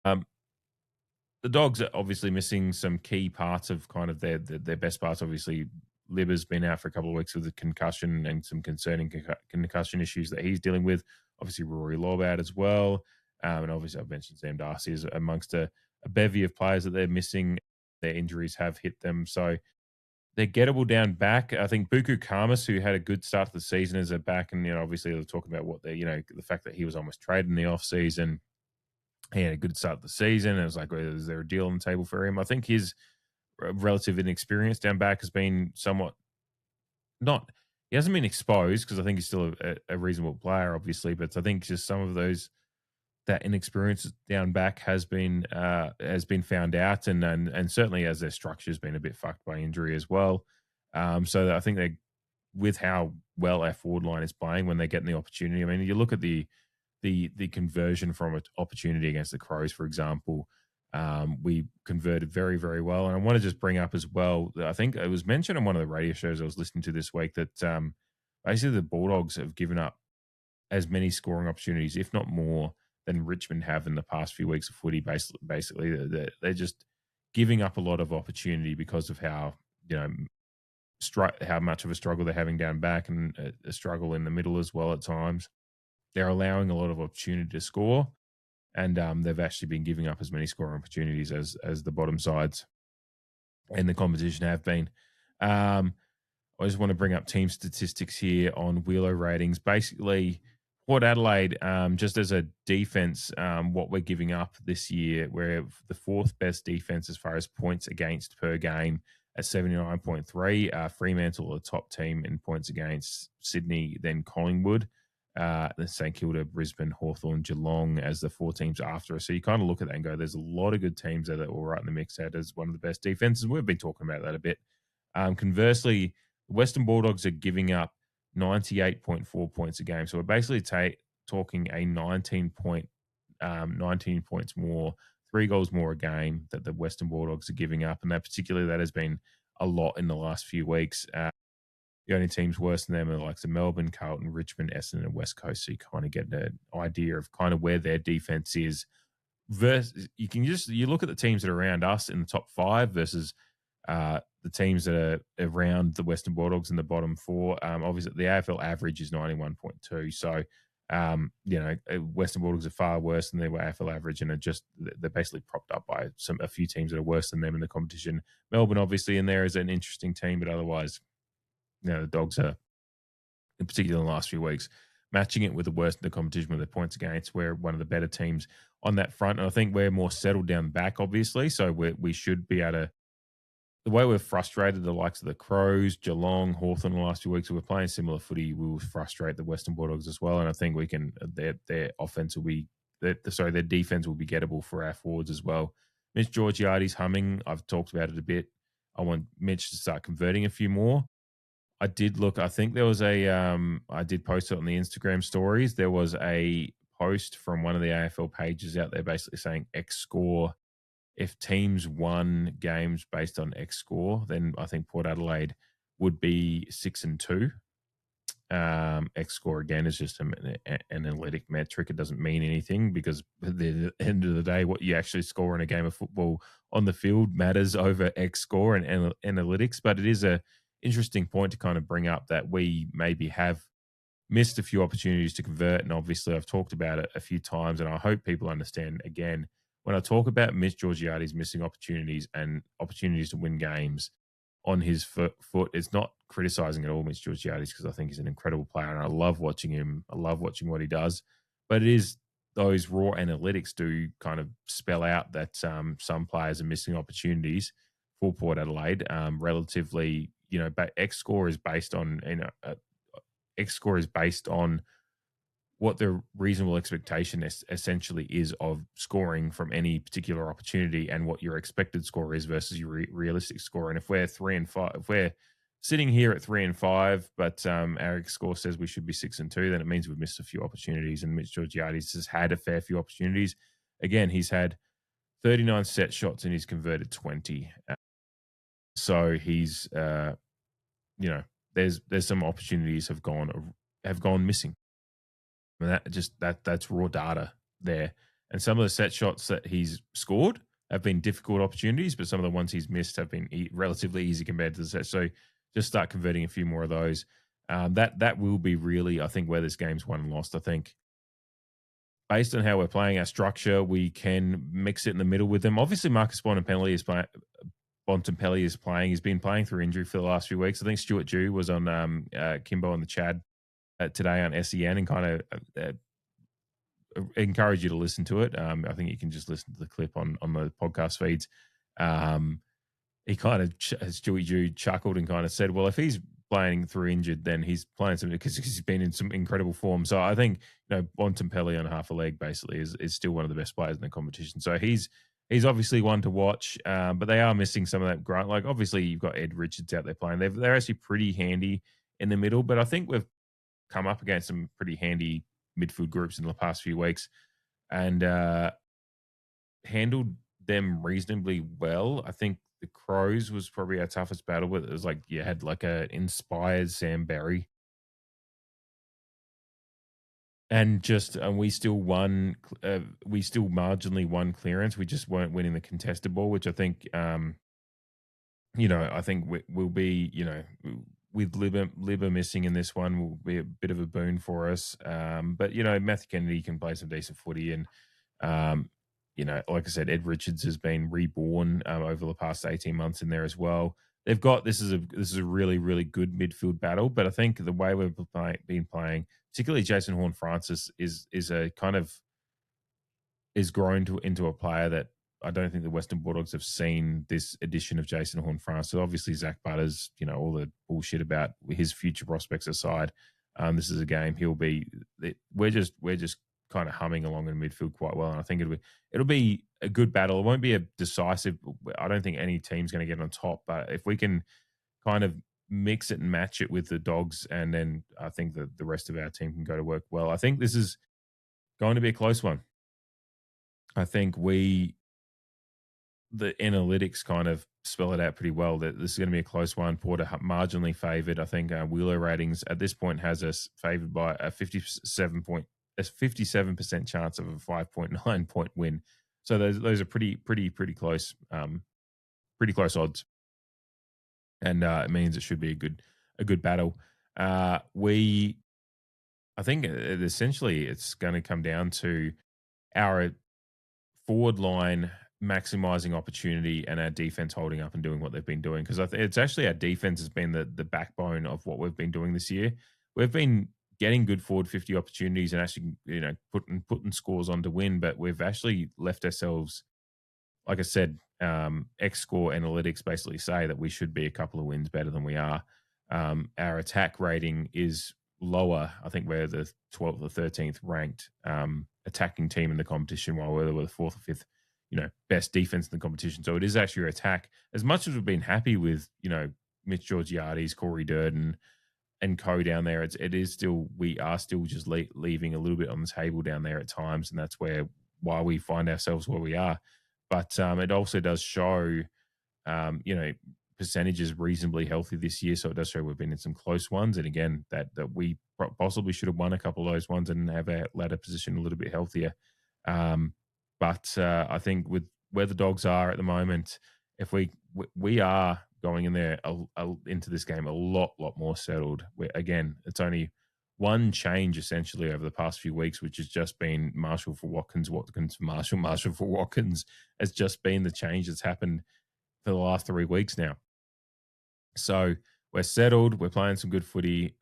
The Dogs are obviously missing some key parts of kind of their best parts. Obviously, Libber's been out for a couple of weeks with a concussion and some concerning concussion issues that he's dealing with. Obviously, Rory Lobb out as well. And obviously, I've mentioned Sam Darcy is amongst a bevy of players that they're missing. Their injuries have hit them. So they're gettable down back. I think Buku Kamas, who had a good start to the season, is a back. And, obviously, they're talking about what the fact that he was almost traded in the offseason. He had a good start to the season. It was like, is there a deal on the table for him? I think his relative inexperience down back has been somewhat not. He hasn't been exposed because I think he's still a reasonable player, obviously. But I think just some of that inexperience down back has been found out, and certainly as their structure has been a bit fucked by injury as well. So I think they, with how well our forward line is playing when they're getting the opportunity. I mean, you look at the conversion from an opportunity against the Crows, for example. We converted very, very well. And I want to just bring up as well, I think it was mentioned on one of the radio shows I was listening to this week that basically the Bulldogs have given up as many scoring opportunities, if not more, than Richmond have in the past few weeks of footy. Basically, they're just giving up a lot of opportunity because of how how much of a struggle they're having down back, and a struggle in the middle as well at times. They're allowing a lot of opportunity to score, and they've actually been giving up as many scoring opportunities as the bottom sides in the competition have been. I just want to bring up team statistics here on Wheelo ratings. Basically, Port Adelaide, just as a defense, what we're giving up this year, we're the fourth best defense as far as points against per game at 79.3. Fremantle, the top team in points against. Sydney, then Collingwood. Then St Kilda, Brisbane, Hawthorn, Geelong as the four teams after us. So you kind of look at that and go, there's a lot of good teams there that are all right in the mix out as one of the best defenses. We've been talking about that a bit. Conversely, the Western Bulldogs are giving up 98.4 points a game. So we're basically talking a 19 points more, 3 goals more a game that the Western Bulldogs are giving up. And that has been a lot in the last few weeks. The only teams worse than them are like the Melbourne, Carlton, Richmond, Essendon, and West Coast. So you kind of get an idea of kind of where their defense is. Versus, you look at the teams that are around us in the top 5 versus the teams that are around the Western Bulldogs in the bottom 4. Obviously, the AFL average is 91.2. So, Western Bulldogs are far worse than their AFL average, and they're basically propped up by a few teams that are worse than them in the competition. Melbourne, obviously, in there is an interesting team, but otherwise, the Dogs are, in particular in the last few weeks, matching it with the worst in the competition with the points against. We're one of the better teams on that front. And I think we're more settled down back, obviously. So we should be able to, the way we've frustrated the likes of the Crows, Geelong, Hawthorn in the last few weeks, we're playing similar footy, we will frustrate the Western Bulldogs as well. And I think we can, their offense will be, their defense will be gettable for our forwards as well. Mitch Georgiades humming. I've talked about it a bit. I want Mitch to start converting a few more. I did look, I think there was I did post it on the Instagram stories. There was a post from one of the AFL pages out there basically saying X score. If teams won games based on X score, then I think Port Adelaide would be 6-2. X score again is just an analytic metric. It doesn't mean anything because at the end of the day, what you actually score in a game of football on the field matters over X score and analytics. But it is a interesting point to kind of bring up that we maybe have missed a few opportunities to convert. And obviously, I've talked about it a few times, and I hope people understand again when I talk about Mitch Georgiades missing opportunities and opportunities to win games on his foot, it's not criticizing at all Mitch Georgiades because I think he's an incredible player and I love watching him. I love watching what he does. But it is those raw analytics do kind of spell out that some players are missing opportunities for Port Adelaide. Relatively, X score is based on, X score is based on what the reasonable expectation essentially is of scoring from any particular opportunity and what your expected score is versus your realistic score. And if we're 3 and 5, if we're sitting here at 3 and 5, but our score says we should be 6 and 2, then it means we've missed a few opportunities. And Mitch Georgiades has had a fair few opportunities. Again, he's had 39 set shots and he's converted 20. So he's, there's some opportunities have gone missing. And that's raw data there. And some of the set shots that he's scored have been difficult opportunities, but some of the ones he's missed have been relatively easy compared to the set. So just start converting a few more of those. That will be really, I think, where this game's won and lost. I think based on how we're playing our structure, we can mix it in the middle with them. Obviously, Marcus Bontempelli is playing. He's been playing through injury for the last few weeks. I think Stuart Dew was on Kimbo and the Chad today on SEN and kind of encourage you to listen to it. I think you can just listen to the clip on the podcast feeds. He kind of, Stewie Dew chuckled and kind of said, well, if he's playing through injured, then he's playing something because he's been in some incredible form. So I think, Bontempelli on half a leg basically is still one of the best players in the competition. So he's obviously one to watch, but they are missing some of that grunt. Like obviously you've got Ed Richards out there playing. They're actually pretty handy in the middle, but I think we've come up against some pretty handy midfield groups in the past few weeks and handled them reasonably well. I think the Crows was probably our toughest battle, but it was like you had like a inspired Sam Berry. And we still won. We still marginally won clearance. We just weren't winning the contested ball, which I think, I think we'll be, with Libba missing in this one will be a bit of a boon for us. But, Matthew Kennedy can play some decent footy. And, like I said, Ed Richards has been reborn over the past 18 months in there as well. They've got, this is a really, really good midfield battle. But I think the way we've been playing, particularly Jason Horne-Francis, is a kind of, is grown into a player that I don't think the Western Bulldogs have seen this edition of Jason Horne-Francis. So obviously Zach Butters, all the bullshit about his future prospects aside, this is a game we're just kind of humming along in midfield quite well, and I think it'll be a good battle. It won't be a decisive. I don't think any team's going to get on top, but if we can kind of mix it and match it with the Dogs, and then I think that the rest of our team can go to work well. I think this is going to be a close one. I think the analytics kind of spell it out pretty well that this is going to be a close one. Porter marginally favoured. I think Wheeler ratings at this point has us favoured by a 57% chance of a 5.9 point win. So those are pretty close, pretty close odds, and it means it should be a good battle. I think essentially it's going to come down to our forward line maximizing opportunity and our defense holding up and doing what they've been doing, because it's actually our defense has been the backbone of what we've been doing this year. We've been getting good forward 50 opportunities and actually putting scores on to win, but we've actually left ourselves, like I said, X score analytics basically say that we should be a couple of wins better than we are. Our attack rating is lower. I think we're the 12th or 13th ranked attacking team in the competition, while we're the 4th or 5th best defense in the competition. So it is actually your attack. As much as we've been happy with, Mitch Georgiades, Corey Durden and co down there, we are still just leaving a little bit on the table down there at times. And that's why we find ourselves where we are. But it also does show, percentage is reasonably healthy this year, so it does show we've been in some close ones. And again, that we possibly should have won a couple of those ones and have our ladder position a little bit healthier. But I think with where the Dogs are at the moment, if we are going in there into this game a lot more settled. Again, it's only one change essentially over the past few weeks, which has just been Marshall for Watkins, Watkins for Marshall, Marshall for Watkins, has just been the change that's happened for the last 3 weeks now. So we're settled. We're playing some good footy.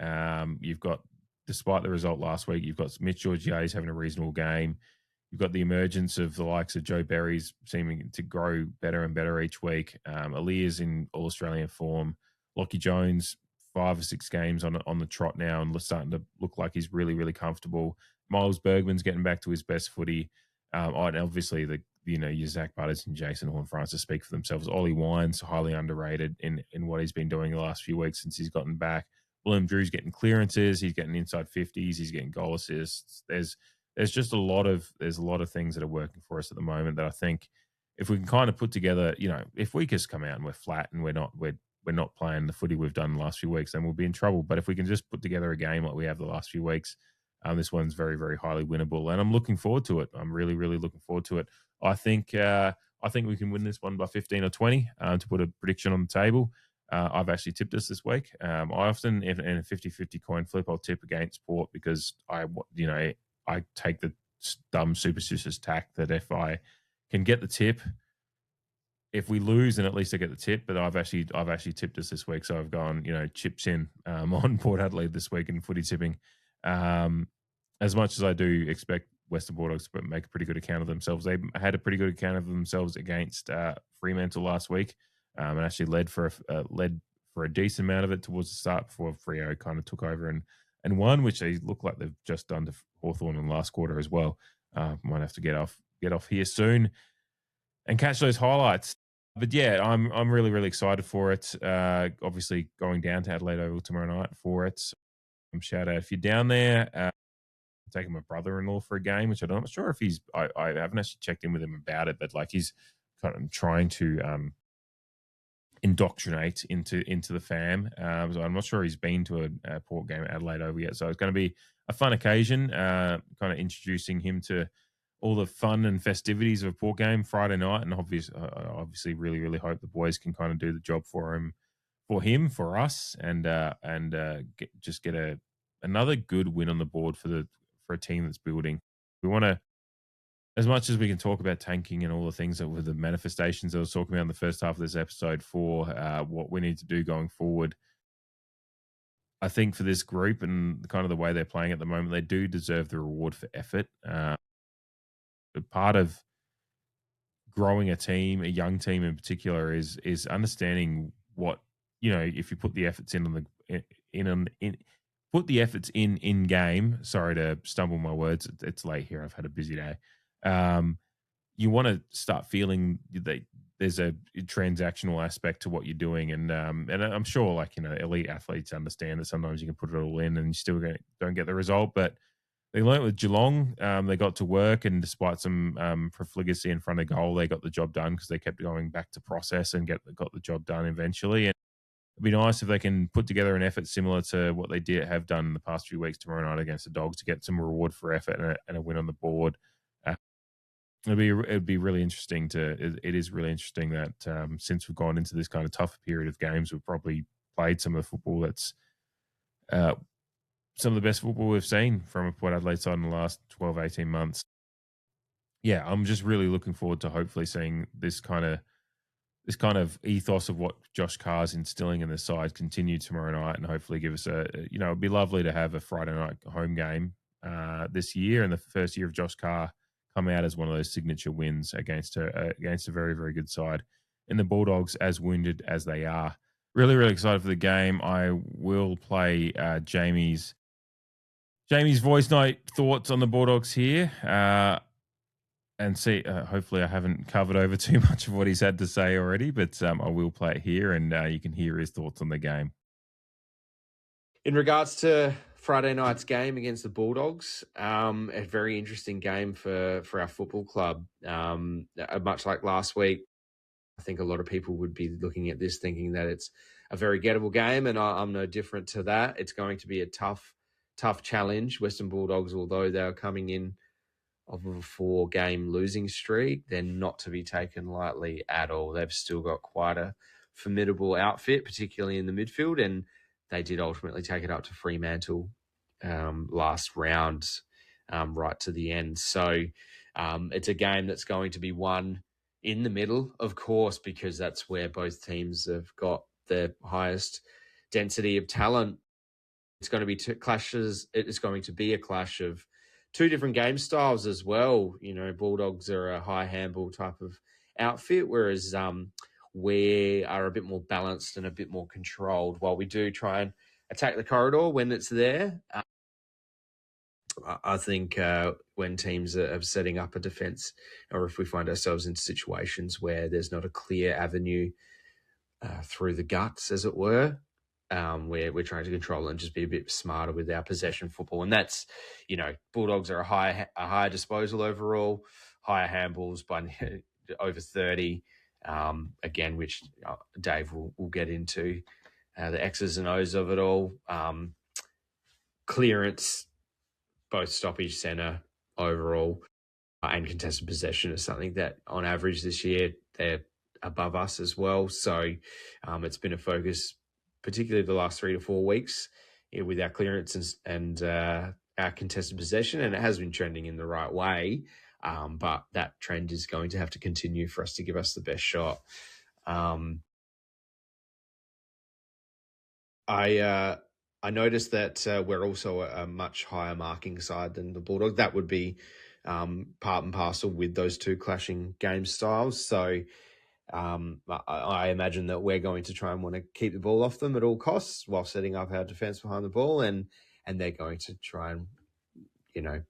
You've got, despite the result last week, you've got Mitch Georgiades having a reasonable game. You've got the emergence of the likes of Joe Berry's seeming to grow better and better each week. Alia's in All-Australian form. Lockie Jones, 5 or 6 games on the trot now and starting to look like he's really, really comfortable. Miles Bergman's getting back to his best footy. And obviously, your Zach Butters and Jason Horne-Francis speak for themselves. Ollie Wine's highly underrated in what he's been doing the last few weeks since he's gotten back. William Drew's getting clearances. He's getting inside 50s. He's getting goal assists. There's just a lot of things that are working for us at the moment that I think if we can kind of put together, if we just come out and we're flat and we're not playing the footy we've done the last few weeks, then we'll be in trouble. But if we can just put together a game like we have the last few weeks, this one's very, very highly winnable, and I'm looking forward to it. I'm really, really looking forward to it. I think we can win this one by 15 or 20 to put a prediction on the table. I've actually tipped us this week. I often, in a 50-50 coin flip, I'll tip against Port because I take the dumb superstitious tack that if I can get the tip, if we lose, then at least I get the tip. But I've actually tipped us this week, so I've gone chips in on Port Adelaide this week in footy tipping. As much as I do expect Western Bulldogs to make a pretty good account of themselves, they had a pretty good account of themselves against Fremantle last week, and actually led for a decent amount of it towards the start before Freo kind of took over and won, which they look like they've just done to Hawthorn in the last quarter as well. Might have to get off here soon and catch those highlights. But yeah, I'm really, really excited for it. Obviously, going down to Adelaide Oval tomorrow night for it. Shout out if you're down there. I'm taking my brother-in-law for a game, which I'm not sure if he's. I haven't actually checked in with him about it, but like he's kind of trying to indoctrinate into the fam. So I'm not sure he's been to a Port game at Adelaide Oval yet. So it's going to be a fun occasion, kind of introducing him to all the fun and festivities of a Port game Friday night. And obviously really, really hope the boys can kind of do the job for us, and get another good win on the board for a team that's building. We want to, as much as we can talk about tanking and all the things that were the manifestations I was talking about in the first half of this episode for what we need to do going forward. I think for this group and kind of the way they're playing at the moment, they do deserve the reward for effort. But part of growing a team, a young team in particular, is understanding what, if you put the efforts put the efforts in game. Sorry to stumble my words. It's late here. I've had a busy day. You want to start feeling that there's a transactional aspect to what you're doing, and I'm sure elite athletes understand that sometimes you can put it all in and you still don't get the result. But they learned with Geelong. They got to work, and despite some profligacy in front of goal, they got the job done because they kept going back to process and got the job done eventually. And it'd be nice if they can put together an effort similar to what they have done in the past few weeks tomorrow night against the Dogs to get some reward for effort and a win on the board. It'd be really interesting it is really interesting that since we've gone into this kind of tough period of games, we've probably played some of the football that's some of the best football we've seen from a Port Adelaide side in the last 12, 18 months. Yeah, I'm just really looking forward to hopefully seeing this kind of ethos of what Josh Carr's instilling in the side continue tomorrow night, and hopefully give us it'd be lovely to have a Friday night home game this year, and the first year of Josh Carr come out as one of those signature wins against a very, very good side in the Bulldogs, as wounded as they are. Really, really excited for the game. I will play Jamie's voice note thoughts on the Bulldogs here. And see, hopefully I haven't covered over too much of what he's had to say already, but I will play it here, and you can hear his thoughts on the game. In regards to Friday night's game against the Bulldogs, a very interesting game for our football club. Much like last week, I think a lot of people would be looking at this thinking that it's a very gettable game, and I'm no different to that. It's going to be a tough challenge. Western Bulldogs, although they are coming in of a 4-game losing streak, they're not to be taken lightly at all. They've still got quite a formidable outfit, particularly in the midfield, and they did ultimately take it up to Fremantle last round, right to the end. So it's a game that's going to be won in the middle, of course, because that's where both teams have got the highest density of talent. It's going to be two clashes. It's going to be a clash of two different game styles as well. You know, Bulldogs are a high handball type of outfit, whereas we are a bit more balanced and a bit more controlled. While we do try and attack the corridor when it's there, I think when teams are setting up a defence, or if we find ourselves in situations where there's not a clear avenue through the guts, as it were, we're trying to control and just be a bit smarter with our possession football. And that's, you know, Bulldogs are a higher disposal overall, higher handballs by over 30, again, which Dave will get into the X's and O's of it all. Clearance, both stoppage, centre overall, and contested possession is something that on average this year they're above us as well. So it's been a focus, particularly the last 3 to 4 weeks, with our clearance and our contested possession, and it has been trending in the right way. But that trend is going to have to continue for us to give us the best shot. I noticed that we're also a much higher marking side than the Bulldogs. That would be part and parcel with those two clashing game styles. So I imagine that we're going to try and want to keep the ball off them at all costs while setting up our defence behind the ball, and they're going to try and, you know,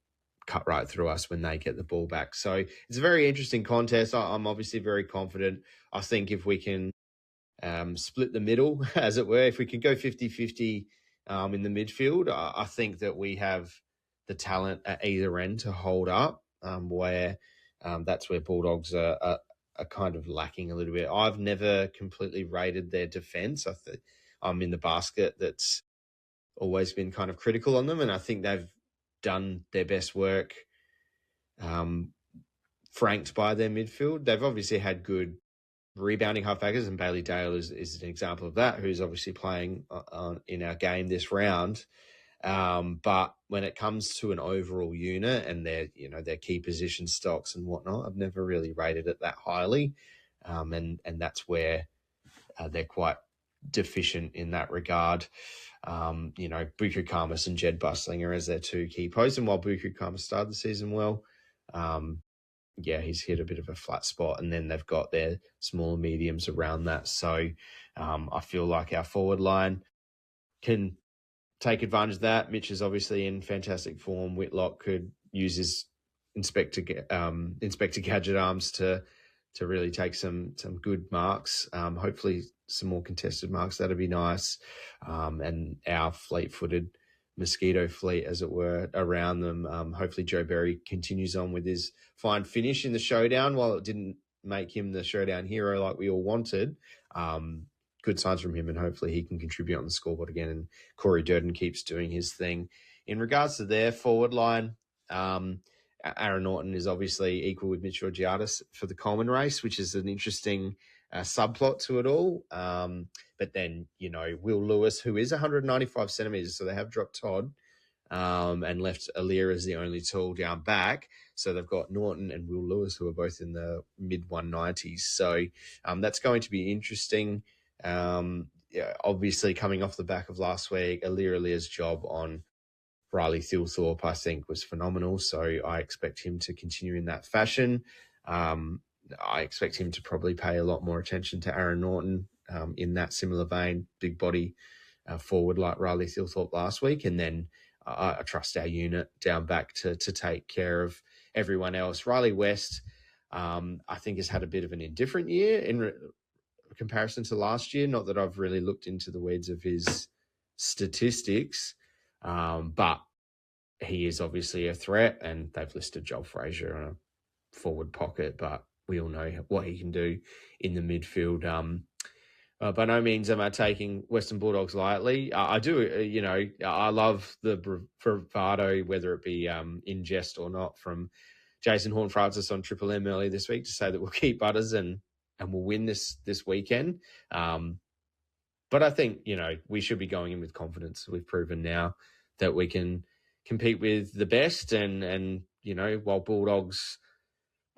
cut right through us when they get the ball back. So it's a very interesting contest. I'm obviously very confident. I think if we can split the middle, as it were, if we can go 50-50 in the midfield, I think that we have the talent at either end to hold up, where that's where Bulldogs are kind of lacking a little bit. I've never completely rated their defence. I'm in the basket that's always been kind of critical on them, and I think they've done their best work franked by their midfield. They've obviously had good rebounding halfbackers, and Bailey Dale is an example of that, who's obviously playing in our game this round. But when it comes to an overall unit and their key position stocks and whatnot, I've never really rated it that highly. And that's where they're quite deficient in that regard. Buku Khamis and Jed Bustlinger as their two key posts. And while Buku Khamis started the season well, he's hit a bit of a flat spot, and then they've got their small mediums around that. So I feel like our forward line can take advantage of that. Mitch is obviously in fantastic form. Whitlock could use his Inspector Gadget arms to really take some good marks. Hopefully some more contested marks. That'd be nice. And our fleet-footed mosquito fleet, as it were, around them. Hopefully Joe Berry continues on with his fine finish in the showdown. While it didn't make him the showdown hero like we all wanted, good signs from him, and hopefully he can contribute on the scoreboard again. And Corey Durden keeps doing his thing. In regards to their forward line, Aaron Norton is obviously equal with Mitch Georgiadis for the Coleman race, which is an interesting subplot to it all. But then, Will Lewis, who is 195 centimetres, so they have dropped Todd and left Aaliyah as the only tall down back. So they've got Norton and Will Lewis, who are both in the mid-190s. So that's going to be interesting. Obviously, coming off the back of last week, Aaliyah's job on Riley Thilthorpe, I think, was phenomenal. So I expect him to continue in that fashion. I expect him to probably pay a lot more attention to Aaron Norton in that similar vein, big body forward like Riley Thilthorpe last week. And then I trust our unit down back to take care of everyone else. Riley West, I think, has had a bit of an indifferent year in comparison to last year. Not that I've really looked into the weeds of his statistics, but he is obviously a threat, and they've listed Joel Frazier on a forward pocket, but we all know what he can do in the midfield. By no means am I taking Western Bulldogs lightly. I do, I love the bravado, whether it be in jest or not, from Jason Horne-Francis on Triple M earlier this week to say that we'll keep Butters and we'll win this weekend. But I think, we should be going in with confidence. We've proven now that we can compete with the best. And while Bulldogs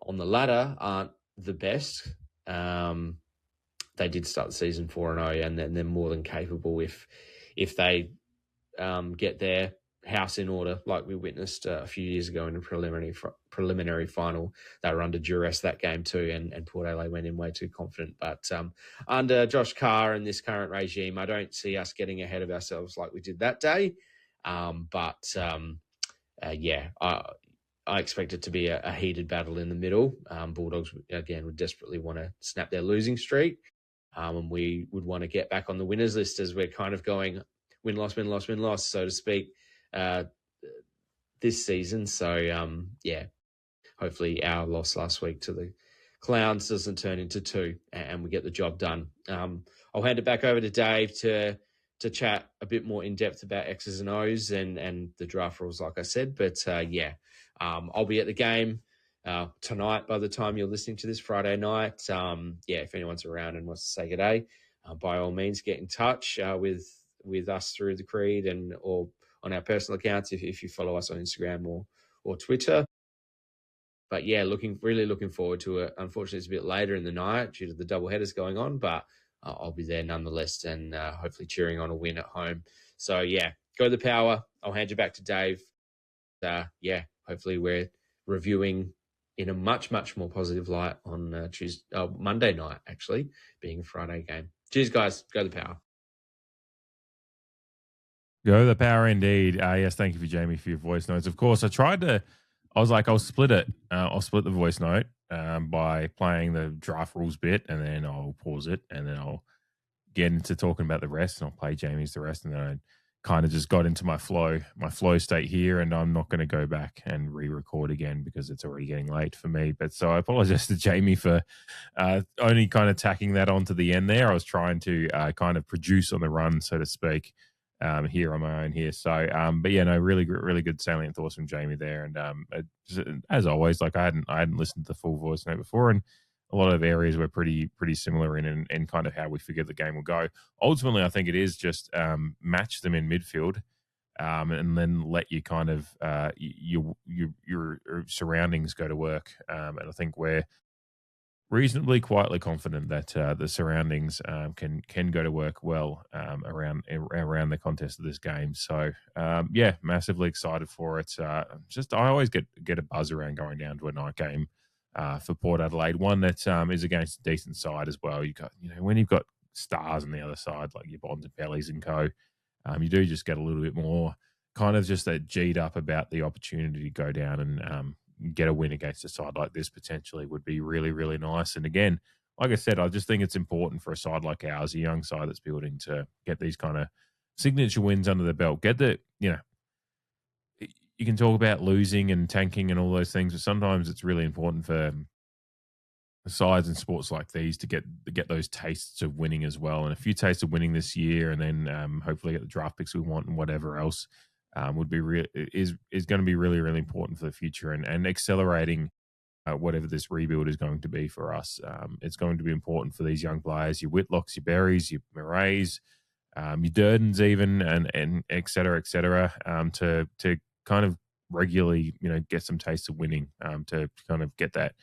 on the ladder aren't the best, they did start the season 4-0, and then they're more than capable if they get their house in order, like we witnessed a few years ago in a preliminary final. They were under duress that game too, and Port Adelaide went in way too confident. But under Josh Carr and this current regime, I don't see us getting ahead of ourselves like we did that day. I expect it to be a heated battle in the middle. Bulldogs, again, would desperately want to snap their losing streak. And we would want to get back on the winners list as we're kind of going win-loss, win-loss, win-loss, so to speak, this season. So, hopefully our loss last week to the Clowns doesn't turn into 2 and we get the job done. I'll hand it back over to Dave to chat a bit more in depth about X's and O's and the draft rules, like I said. But, I'll be at the game tonight by the time you're listening to this, Friday night. If anyone's around and wants to say good day, by all means, get in touch with us through the Creed or on our personal accounts if you follow us on Instagram or Twitter. But really looking forward to it. Unfortunately, it's a bit later in the night due to the double headers going on, but I'll be there nonetheless and hopefully cheering on a win at home. So go the Power. I'll hand you back to Dave. Hopefully we're reviewing in a much, much more positive light on Monday night, actually, being a Friday game. Cheers, guys. Go the Power. Go the Power indeed. Yes, thank you, Jamie, for your voice notes. Of course, I was like, I'll split it. I'll split the voice note by playing the draft rules bit, and then I'll pause it, and then I'll get into talking about the rest, and I'll play Jamie's the rest, and then I kind of just got into my flow state here, and I'm not going to go back and re-record again because it's already getting late for me. But so I apologize to Jamie for only kind of tacking that onto the end there. I was trying to kind of produce on the run, so to speak, here on my own here. So, really good salient thoughts from Jamie there. And as always, like I hadn't listened to the full voice note before, and a lot of areas were pretty similar in kind of how we figure the game will go. Ultimately, I think it is just match them in midfield, and then let you kind of your surroundings go to work. And I think we're reasonably quietly confident that the surroundings can go to work well around the contest of this game. So massively excited for it. I always get a buzz around going down to a night game for Port Adelaide, one that is against a decent side as well. You got when you've got stars on the other side like your Bonds and Bellies and co, you do just get a little bit more kind of just that G'd up about the opportunity to go down and get a win against a side like this potentially would be really, really nice. And again, like I said, I just think it's important for a side like ours, a young side that's building, to get these kind of signature wins under the belt. You can talk about losing and tanking and all those things, but sometimes it's really important for sides in sports like these to get those tastes of winning as well. And a few tastes of winning this year, and then hopefully get the draft picks we want and whatever else. Is going to be really, really important for the future and accelerating whatever this rebuild is going to be for us. It's going to be important for these young players, your Whitlocks, your Berries, your Murrays, your Durdens even, and et cetera, to kind of regularly, get some taste of winning, to kind of get that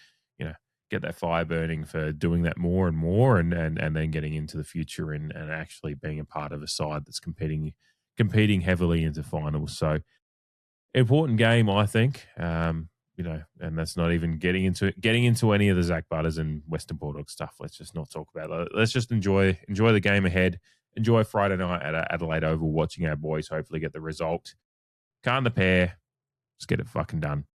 fire burning for doing that more and more, and then getting into the future and actually being a part of a side that's competing heavily into finals. So important game, I think. And that's not even getting into any of the Zach Butters and Western Bulldogs stuff. Let's just not talk about that. Let's just enjoy the game ahead. Enjoy Friday night at Adelaide Oval, watching our boys hopefully get the result. Can't the pair. Let's get it fucking done.